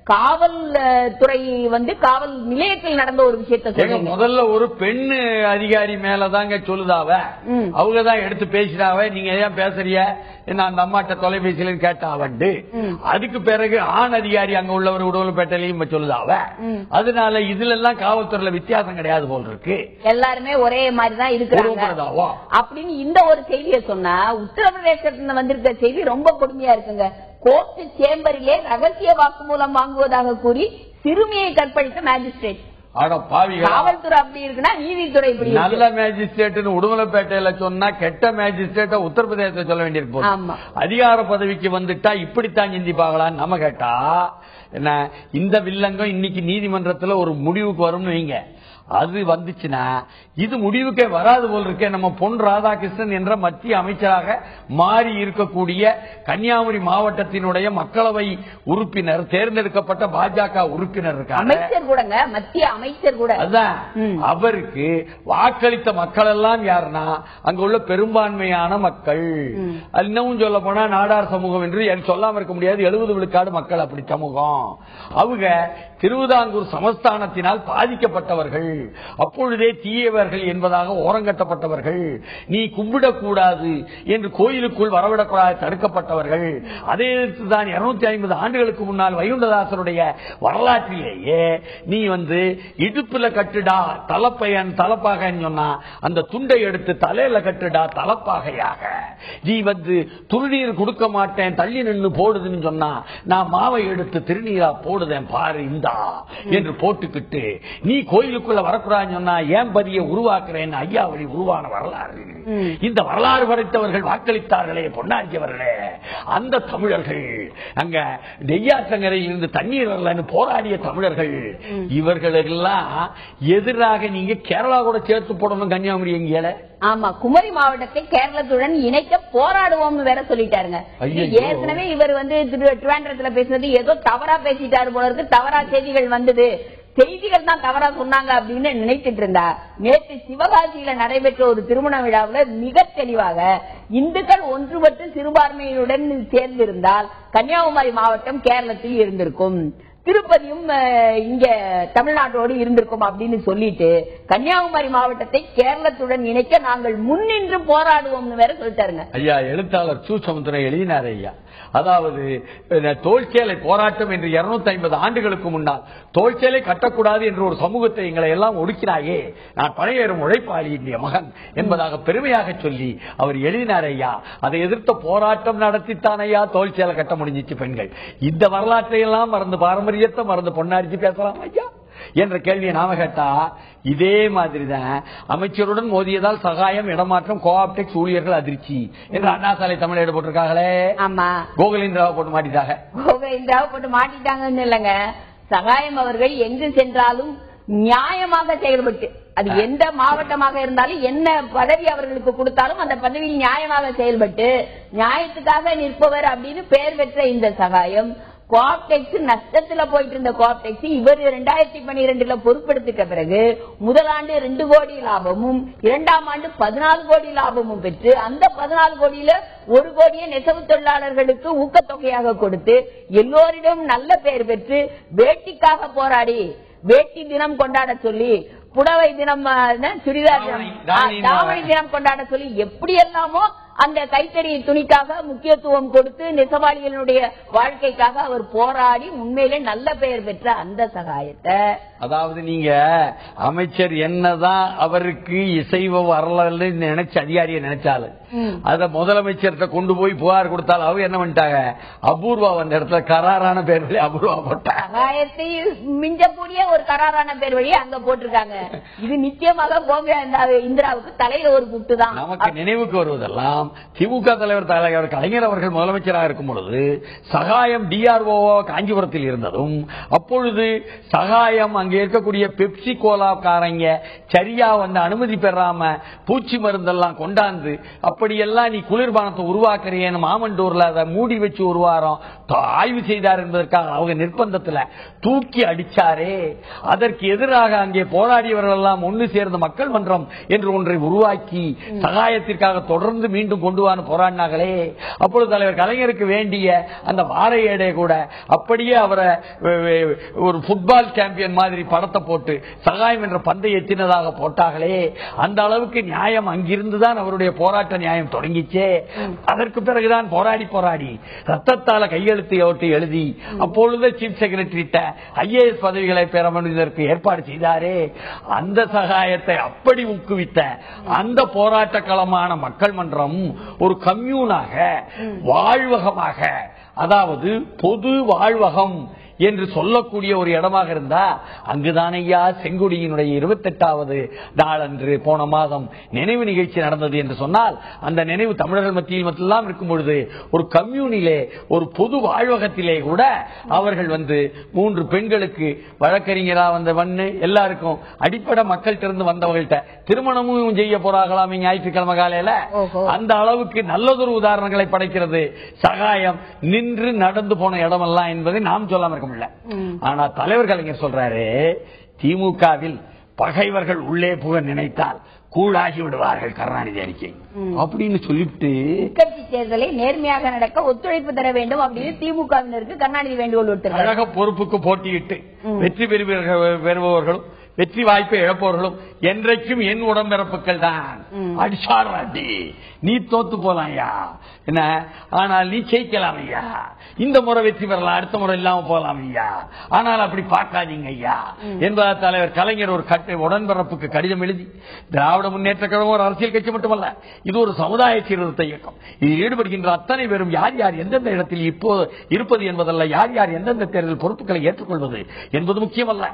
காவல்துறை வந்து காவல் நிலையத்தில் நடந்த ஒரு விஷயத்த முதல்ல ஒரு பெண் அதிகாரி மேலதாங்க சொல்லுதாவ, அவங்கதான் எடுத்து பேசுறாவ, நீங்க ஏன் பேசுறிய என்ன அந்த அம்மாட்ட தொலைபேசியில கேட்டாவண்டு. அதுக்கு பிறகு ஆண் அதிகாரி அங்க உள்ளவர் உடுமலைப்பேட்டையிலையும் சொல்லுதாவ. அதனால இதுல எல்லாம் காவல்துறையில வித்தியாசம் கிடையாது போல் இருக்கு, எல்லாருமே ஒரே மாதிரிதான் இருக்கிறாங்க அப்படின்னு இந்த ஒரு செய்தியை சொன்னா உத்தரப்பிரதேசத்துல வந்திருக்க செய்தி ரொம்ப கொடுமையா இருக்குங்க. கோர்ட் சேம்பரிலே ரகசிய வாக்குமூலம் வாங்குவதாக கூறி சிறுமியை கற்பழித்த மேஜிஸ்ட்ரேட். காவல்துறை அப்படி இருக்குன்னா நீதித்துறை இப்படி. நல்ல மேஜிஸ்ட்ரேட் உடுமலைப்பேட்டையில சொன்னா கெட்ட மேஜிஸ்ட்ரேட் உத்தரப்பிரதேசத்தை சொல்ல வேண்டியிருக்கும். அதிகார பதவிக்கு வந்துட்டா இப்படித்தான் சிந்திப்பாங்களான்னு நம்ம கேட்டா என்ன, இந்த வில்லங்கம் இன்னைக்கு நீதிமன்றத்துல ஒரு முடிவுக்கு வரும்னு வைங்க. அது வந்துச்சுன்னா இது முடிவுக்கே வராது போல் இருக்க. நம்ம பொன் ராதாகிருஷ்ணன் என்ற மத்திய அமைச்சராக மாறி இருக்கக்கூடிய கன்னியாகுமரி மாவட்டத்தினுடைய மக்களவை உறுப்பினர், தேர்ந்தெடுக்கப்பட்ட பாஜக உறுப்பினர் இருக்காங்க, மத்திய அமைச்சர் கூட. அதான் அவருக்கு வாக்களித்த மக்கள் எல்லாம் யாருன்னா அங்க உள்ள பெரும்பான்மையான மக்கள். இன்னமும் சொல்ல போனா நாடார் சமூகம் என்று சொல்லாம இருக்க முடியாது, 70 விழுக்காடு மக்கள் அப்படி சமூகம். அவங்க திருவிதாங்கூர் சமஸ்தானத்தினால் பாதிக்கப்பட்டவர்கள், அப்பொழுதே தீயவர்கள் என்பதாக ஓரங்கட்டப்பட்டவர்கள், நீ கும்பிடக்கூடாது என்று கோயிலுக்குள் வரவிடக்கூடாது தடுக்கப்பட்டவர்கள். அதே தான் 250 ஆண்டுகளுக்கு முன்னால் வைகுண்டதாசருடைய வரலாற்றிலேயே நீ வந்து இடுப்புல கட்டுடா தலப்பையன் தலப்பாக சொன்னா அந்த துண்டை எடுத்து தலையில கட்டுடா தலப்பாகையாக, நீ வந்து துருநீர் கொடுக்க மாட்டேன் தள்ளி நின்று போடுதுன்னு சொன்னா நான் மாவை எடுத்து திருநீரா போடுதேன் பாரு இந்தா என்று போட்டுக்கிட்டு நீ கோயிலுக்குள்ள வரக்கூடாதுன்னு சொன்னா ஏன் பதியை உருவாக்குறேன் ஐயா வழி உருவான வரலாறு. இந்த வரலாறு படைத்தவர்கள் வாக்களித்தார்களே பொன்னாச்சியவர்களே, அந்த தமிழர்கள் அங்க நெய்யாற்றங்கரையில் இருந்து தண்ணீர் வரலன்னு போராடிய தமிழர்கள், இவர்களெல்லாம் எதிராக நீங்க கேரளா கூட சேர்த்து போடணும் கன்னியாகுமரி எங்கேல. ஆமா, குமரி மாவட்டத்தை கேரளத்துடன் இணைக்க போராடுவோம்னு வேற சொல்லிட்டாருங்க. ஏற்கனவே இவர் வந்து திருவனந்தபுரத்துல பேசுனது ஏதோ தவறா பேசிட்டாரு போல இருக்கு, தவறா செய்திகள் வந்தது, செய்திகள் தான் தவறா சொன்னாங்க அப்படின்னு நினைச்சிட்டு இருந்தா, நேற்று சிவகாசியில நடைபெற்ற ஒரு திருமண விழாவில் மிக தெளிவாக இந்துக்கள் ஒன்றுபட்டு சிறுபான்மையுடன் சேர்ந்திருந்தால் கன்னியாகுமரி மாவட்டம் கேரளத்தில் இருந்திருக்கும், திருப்பதியும் இங்க தமிழ்நாட்டோடு இருந்திருக்கும் அப்படின்னு சொல்லிட்டு கன்னியாகுமரி மாவட்டத்தை கேரளத்துடன் இணைக்க நாங்கள் முன்னின்று போராடுவோம்னு வேற சொல்லிட்டாருங்க. ஐயா எழுத்தாளர் சு சமுத்திரம் எழுதினார் ஐயா. அதாவது தோல்சேலை போராட்டம் என்று 250 ஆண்டுகளுக்கு முன்னால் தோல்சேலை கட்டக்கூடாது என்று ஒரு சமூகத்தை எங்களை எல்லாம் ஒடுக்கினாயே, நான் பழையேறும் உழைப்பாளி இந்திய மகன் என்பதாக பெருமையாக சொல்லி அவர் எழுதினார் ஐயா. அதை எதிர்த்த போராட்டம் நடத்தித்தான் ஐயா தோல்சேலை கட்ட முடிஞ்சிச்சு பெண்கள். இந்த வரலாற்றை எல்லாம் மறந்து பாரம்பரியத்தை மறந்து பொன்னாரிச்சு பேசலாம் ஐயா என்ற கேள்வியை நாம கேட்டா, இதே மாதிரிதான் அமைச்சருடன் மோதியதால் சகாயம் இடமாற்றம் கோஆப்டெக்ஸ் ஊழியர்கள் அதிர்ச்சி என்று அண்ணா சாலை தமிழ் போட்டிருக்காங்களே. ஆமா, கோகுலேந்திராவை போட்டு மாட்டிட்டாங்க. கோகுலேந்திராவை போட்டு மாட்டிட்டாங்கன்னு இல்லங்க, சகாயம் அவர்கள் எங்கு சென்றாலும் நியாயமாக செயல்பட்டு, அது எந்த மாவட்டமாக இருந்தாலும் என்ன பதவி அவர்களுக்கு கொடுத்தாலும் அந்த பதவியில் நியாயமாக செயல்பட்டு நியாயத்துக்காக நிற்பவர் அப்படின்னு பெயர் பெற்ற இந்த சகாயம் கோஆப்டெக்ஸ் நஷ்டத்துல போயிட்டு இருந்த கோஆப்டெக்ஸ் இவர் 2012 பொறுப்பெடுத்துட்ட பிறகு முதல் ஆண்டு 2 கோடி லாபமும் 2ஆம் ஆண்டு 14 கோடி லாபமும் பெற்று அந்த 14 கோடியில 1 கோடியை நெசவு தொழிலாளர்களுக்கு ஊக்கத்தொகையாக கொடுத்து எல்லோரிடம் நல்ல பெயர் பெற்று வேட்டிக்காக போராடி வேட்டி தினம் கொண்டாட சொல்லி, புடவை தினம், சுடிதார் தினம், தாவணி தினம் கொண்டாட சொல்லி எப்படி எல்லாமோ அந்த கைத்தறி துணிக்காக முக்கியத்துவம் கொடுத்து நெசவாளிகளுடைய வாழ்க்கைக்காக அவர் போராடி உண்மையிலே நல்ல பெயர் பெற்ற அந்த சகாயத்தை, அதாவது நீங்க அமைச்சர் என்னதான் அவருக்கு இசைவ வரலன்னு நினைச்சு அதிகாரியை நினைச்சாலும் அத முதலமைச்சர்கிட்ட கொண்டு போய் புகார் கொடுத்தாலும் அவங்க என்ன பண்ணிட்டாங்க, அபூர்வா வந்த இடத்துல கராரான பேர் வழி அபூர்வா போட்டாங்க. சகாயத்தை மிஞ்சக்கூடிய ஒரு கராரான பேர் வழி அங்க போட்டிருக்காங்க. இது நிச்சயமாக போங்க இந்திராவுக்கு தலையில ஒரு குட்டு தான். நமக்கு நினைவுக்கு வருவதெல்லாம் திமுக தலைவர் கலைஞர் அவர்கள் முதலமைச்சராக இருக்கும் பொழுது சகாயம் டிஆர்ஓ காஞ்சிபுரத்தில் இருந்ததும், அப்பொழுது சகாயம் அங்கே இருக்கக்கூடிய பெப்சி கோலாக்காரங்க சரியா வந்து அனுமதி பெறாம பூச்சி மருந்தெல்லாம் கொண்டாந்து அப்படியெல்லாம் நீ குளிர்பானத்தை உருவாக்குறேன்னு மாமண்டூர்ல அதை மூடி வச்சு ஒரு வாரம் ஆய்வு செய்தார் என்பதற்காக அவங்க நிர்பந்தத்தில் தூக்கி அடிச்சாரே. அதற்கு எதிராக அங்கே போராடியவர்கள் எல்லாம் ஒன்று சேர்ந்த மக்கள் மன்றம் என்று ஒன்றை உருவாக்கி சகாயத்திற்காக தொடர்ந்து மீண்டும் கொண்டு வந்து போராடினாங்களே. அப்பொழுது தலைவர் கலைஞருக்கு வேண்டிய அந்த வார ஏடை கூட அப்படியே அவரை ஒரு ஃபுட்பால் சாம்பியன் மாதிரி படத்தை போட்டு சகாயம் என்ற பந்தை எத்தினதாக போட்டாங்களே. அந்த அளவுக்கு நியாயம் அங்கிருந்துதான் அவருடைய போராட்ட நியாயம் தொடங்கிச்சே. அதற்கு பிறகுதான் போராடி ரத்தத்தால கையெழுத்து எழுதி அப்பொழுது சீஃப் செக்ரட்டரி ஐஏஎஸ் பதவிகளை பெற இதற்கு ஏற்பாடு செய்தாரே. அந்த சகாயத்தை அப்படி ஊக்குவித்த அந்த போராட்ட களமான மக்கள் மன்றம் ஒரு கம்யூனாக வாழ்வகமாக, அதாவது பொது வாழ்வகம் என்று சொல்லக்கூடிய ஒரு இடமாக இருந்தா அங்குதான் ஐயா செங்கொடியினுடைய 28வது நாள் அன்று போன மாதம் நினைவு நிகழ்ச்சி நடந்தது என்று சொன்னால், அந்த நினைவு தமிழர்கள் மத்தியில் மட்டும் இருக்கும் பொழுது ஒரு கம்யூனிலே ஒரு பொது வாழ்வகத்திலே கூட அவர்கள் வந்து 3 பெண்களுக்கு வழக்கறிஞரா வந்த வண்ணு எல்லாருக்கும் அடிப்படை மக்கள்கிட்ட இருந்து வந்தவர்கள்ட்ட திருமணமும் செய்ய போறாங்களாம் ஞாயிற்றுக்கிழமை காலையில. அந்த அளவுக்கு நல்லதொரு உதாரணங்களை படைக்கிறது சகாயம் நின்று நடந்து போன இடமெல்லாம் என்பதை நாம் சொல்லாம இருக்க. ஆனா தலைவர் கலைஞர் சொல்றாரு, திமுகவில் பகைவர்கள் உள்ளே புக நினைத்தால் கூழாகி விடுவார்கள் கருணாநிதி அறிக்கை அப்படின்னு சொல்லிட்டு கட்சி தேர்தலை நேர்மையாக நடக்க ஒத்துழைப்பு தர வேண்டும் அப்படின்னு திமுகவினருக்கு கருணாநிதி வேண்டுகோள் விடுத்தார். அழக பொறுப்புக்கு போட்டியிட்டு வெற்றி பெறுபவர்களும் வெற்றி வாய்ப்பை இழப்பவர்களும் என்றைக்கும் என் உடம்பிறப்புகள் தான். அடிச்சாடி நீ தோத்து போலாம்யா என்ன, ஆனால் நீ ஜெயிக்கலாம் ஐயா. இந்த முறை வெற்றி பெறலாம், அடுத்த முறை இல்லாம போலாம் ஐயா, ஆனால் அப்படி பார்க்காதீங்க ஐயா என்பதால் தலைவர் கலைஞர் ஒரு உடன்பிறப்புக்கு கடிதம் எழுதி, திராவிட முன்னேற்ற கழகம் ஒரு அரசியல் கட்சி மட்டுமல்ல, இது ஒரு சமுதாய சீர்திருத்த இயக்கம். இதில் ஈடுபடுகின்ற அத்தனை பேரும் யார் யார் எந்தெந்த இடத்தில் இப்போது இருப்பது என்பதல்ல, யார் யார் எந்தெந்த தேர்தல் பொறுப்புகளை ஏற்றுக்கொள்வது என்பது முக்கியமல்ல.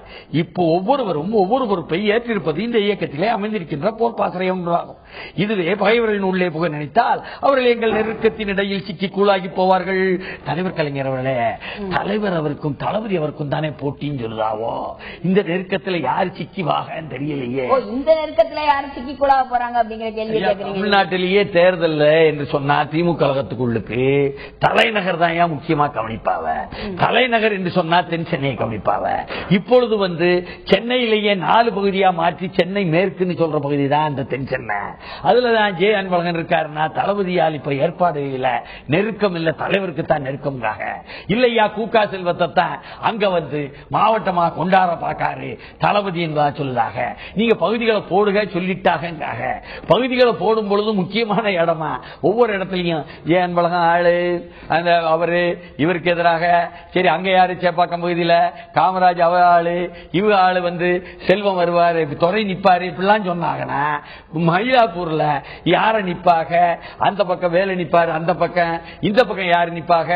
இப்போ ஒவ்வொருவரும் ஒவ்வொரு பொறுப்பை ஏற்றிருப்பது இந்த இயக்கத்திலே அமைந்திருக்கின்ற போர்ப்பாசறை ஒன்றாகும். இதுவே பகைவர்களின் உள்ளே புக நினைத்தால் அவர்கள் எங்கள் நெருக்கத்தின் இடையில் சிக்கி கூழாகி போவார்கள். தலைவர் கலைஞர் அவர்களே, தலைவர் அவருக்கும் தளபதி அவருக்கும் தானே போட்டின்னு சொல்லுதாவோ, இந்த நெருக்கத்தில் யார் சிக்கி வாகன்னு தெரியலையே. இந்த நெருக்கத்தில் யாரும் சிக்கி கூழாக போறாங்க அப்படிங்கிற கேள்வி தமிழ்நாட்டிலேயே தேர்தல் என்று சொன்னா திமுக கழகத்துக்குள்ளுக்கு தலைநகர் தான் ஏன் முக்கியமா கவனிப்பாவ. தலைநகர் என்று சொன்னா தென் சென்னையை கவனிப்பாவ. இப்பொழுது வந்து சென்னையிலேயே 4 பகுதியா மாற்றி சென்னை மேற்குன்னு சொல்ற பகுதி தான் இந்த தென் சென்னை. அதுலதான் ஜே அன்பழகன் இருக்காருன்னா தளபதியால் இப்ப ஏற்பாடு இல்ல, நெருக்கம் இல்ல, தலைவருக்கு தான் நெருக்கம் இல்லையா. கூக்கா செல்வத்தை தான் அங்க வந்து மாவட்டமா கொண்டாட பாக்காரு தளபதி என்பதா சொல்லுதாக. நீங்க பகுதிகளை போடுக சொல்லிட்டாங்க. பகுதிகளை போடும் பொழுது முக்கியமான இடமா ஒவ்வொரு இடத்துலயும் ஜே அன்பழகன் ஆளு, அந்த அவரு இவருக்கு எதிராக சரி அங்க யாரு சேப்பாக்கம் பகுதியில காமராஜ் அவ ஆளு, இவ ஆளு வந்து செல்வம் வருவாரு, துறை நிப்பாரு, இப்படிலாம் சொன்னாங்கன்னா மயிலாப்பூர்ல யார நிப்பாக, அந்த பக்கம் வேலை நிப்பாரு, அந்த பக்கம் இந்த பக்கம் யாரு நிப்பாக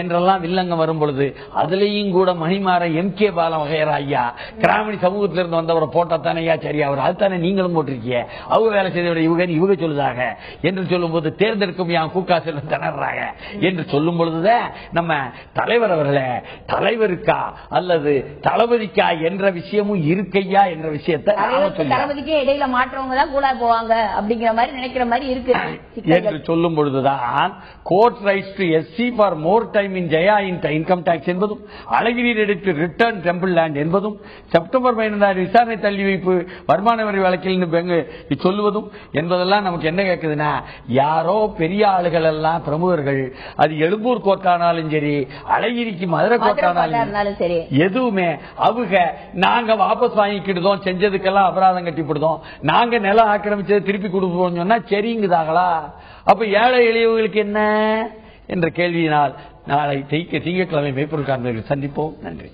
என்றெல்லாம் வில்லங்கம் வரும் பொழுது அதுலயும் கூட மணிமாற எம்.கே. பாலம் வகையரா ஐயா கிராமணி சமூகத்திலிருந்து வந்தவரை போட்டா தானே ஐயா சரி, அவர் அதுதானே நீங்களும் போட்டிருக்கீங்க, அவங்க வேலை செய்த இவங்க சொல்லுதாக என்று சொல்லும் போது தேர்ந்தெடுக்கும் என் கூக்கா செல்வம் திணறாங்க என்று சொல்லும் பொழுதுதான் நம்ம தலைவர் அவர்களே, தலைவருக்கா அல்லது தளபதிக்கா என்ற விஷயமும் இருக்கையா என்ற விஷயத்தை தளபதிக்கே இடையில மாற்றவங்க தான் கூட போவாங்க அப்படிங்கிற மாதிரி நினைக்கிற மாதிரி இருக்கு என்று சொல்லும் பொழுதுதான் court writes to SC for more time in Jaya income tax என்பதும் அழகிரி எடுத்து ரிட்டர்ன் டெம்பிள் லேண்ட் என்பதும் செப்டம்பர் 15 விசாரணை தள்ளி வைப்பு வருமான வரி வழக்கில் சொல்லுவதும் என்பதெல்லாம் நமக்கு என்ன கேட்குதுன்னா, யாரோ பெரிய ஆளுகள் எல்லாம் பிரமுகர்கள், அது எழும்பூர் கோர்ட்டானாலும் சரி, அழகிரிக்கு மதுரை கோர்ட்டானாலும் சரி, எதுவுமே அவங்க நாங்க வாபஸ் வாங்கிக்கிடுதோம், செஞ்சதுக்கெல்லாம் அபராதம் கட்டிவிடுதோம், நாங்க நிலம் ஆக்கிரமிச்சதை திருப்பி கொடுப்போம் சொன்னா சரிங்குதாங்களா? அப்ப ஏழை எளியவர்களுக்கு என்ன என்ற கேள்வியினால் நாளை திங்கட்கிழமை மெய்ப்பொருள் காண்பர்கள் சந்திப்போம். நன்றி.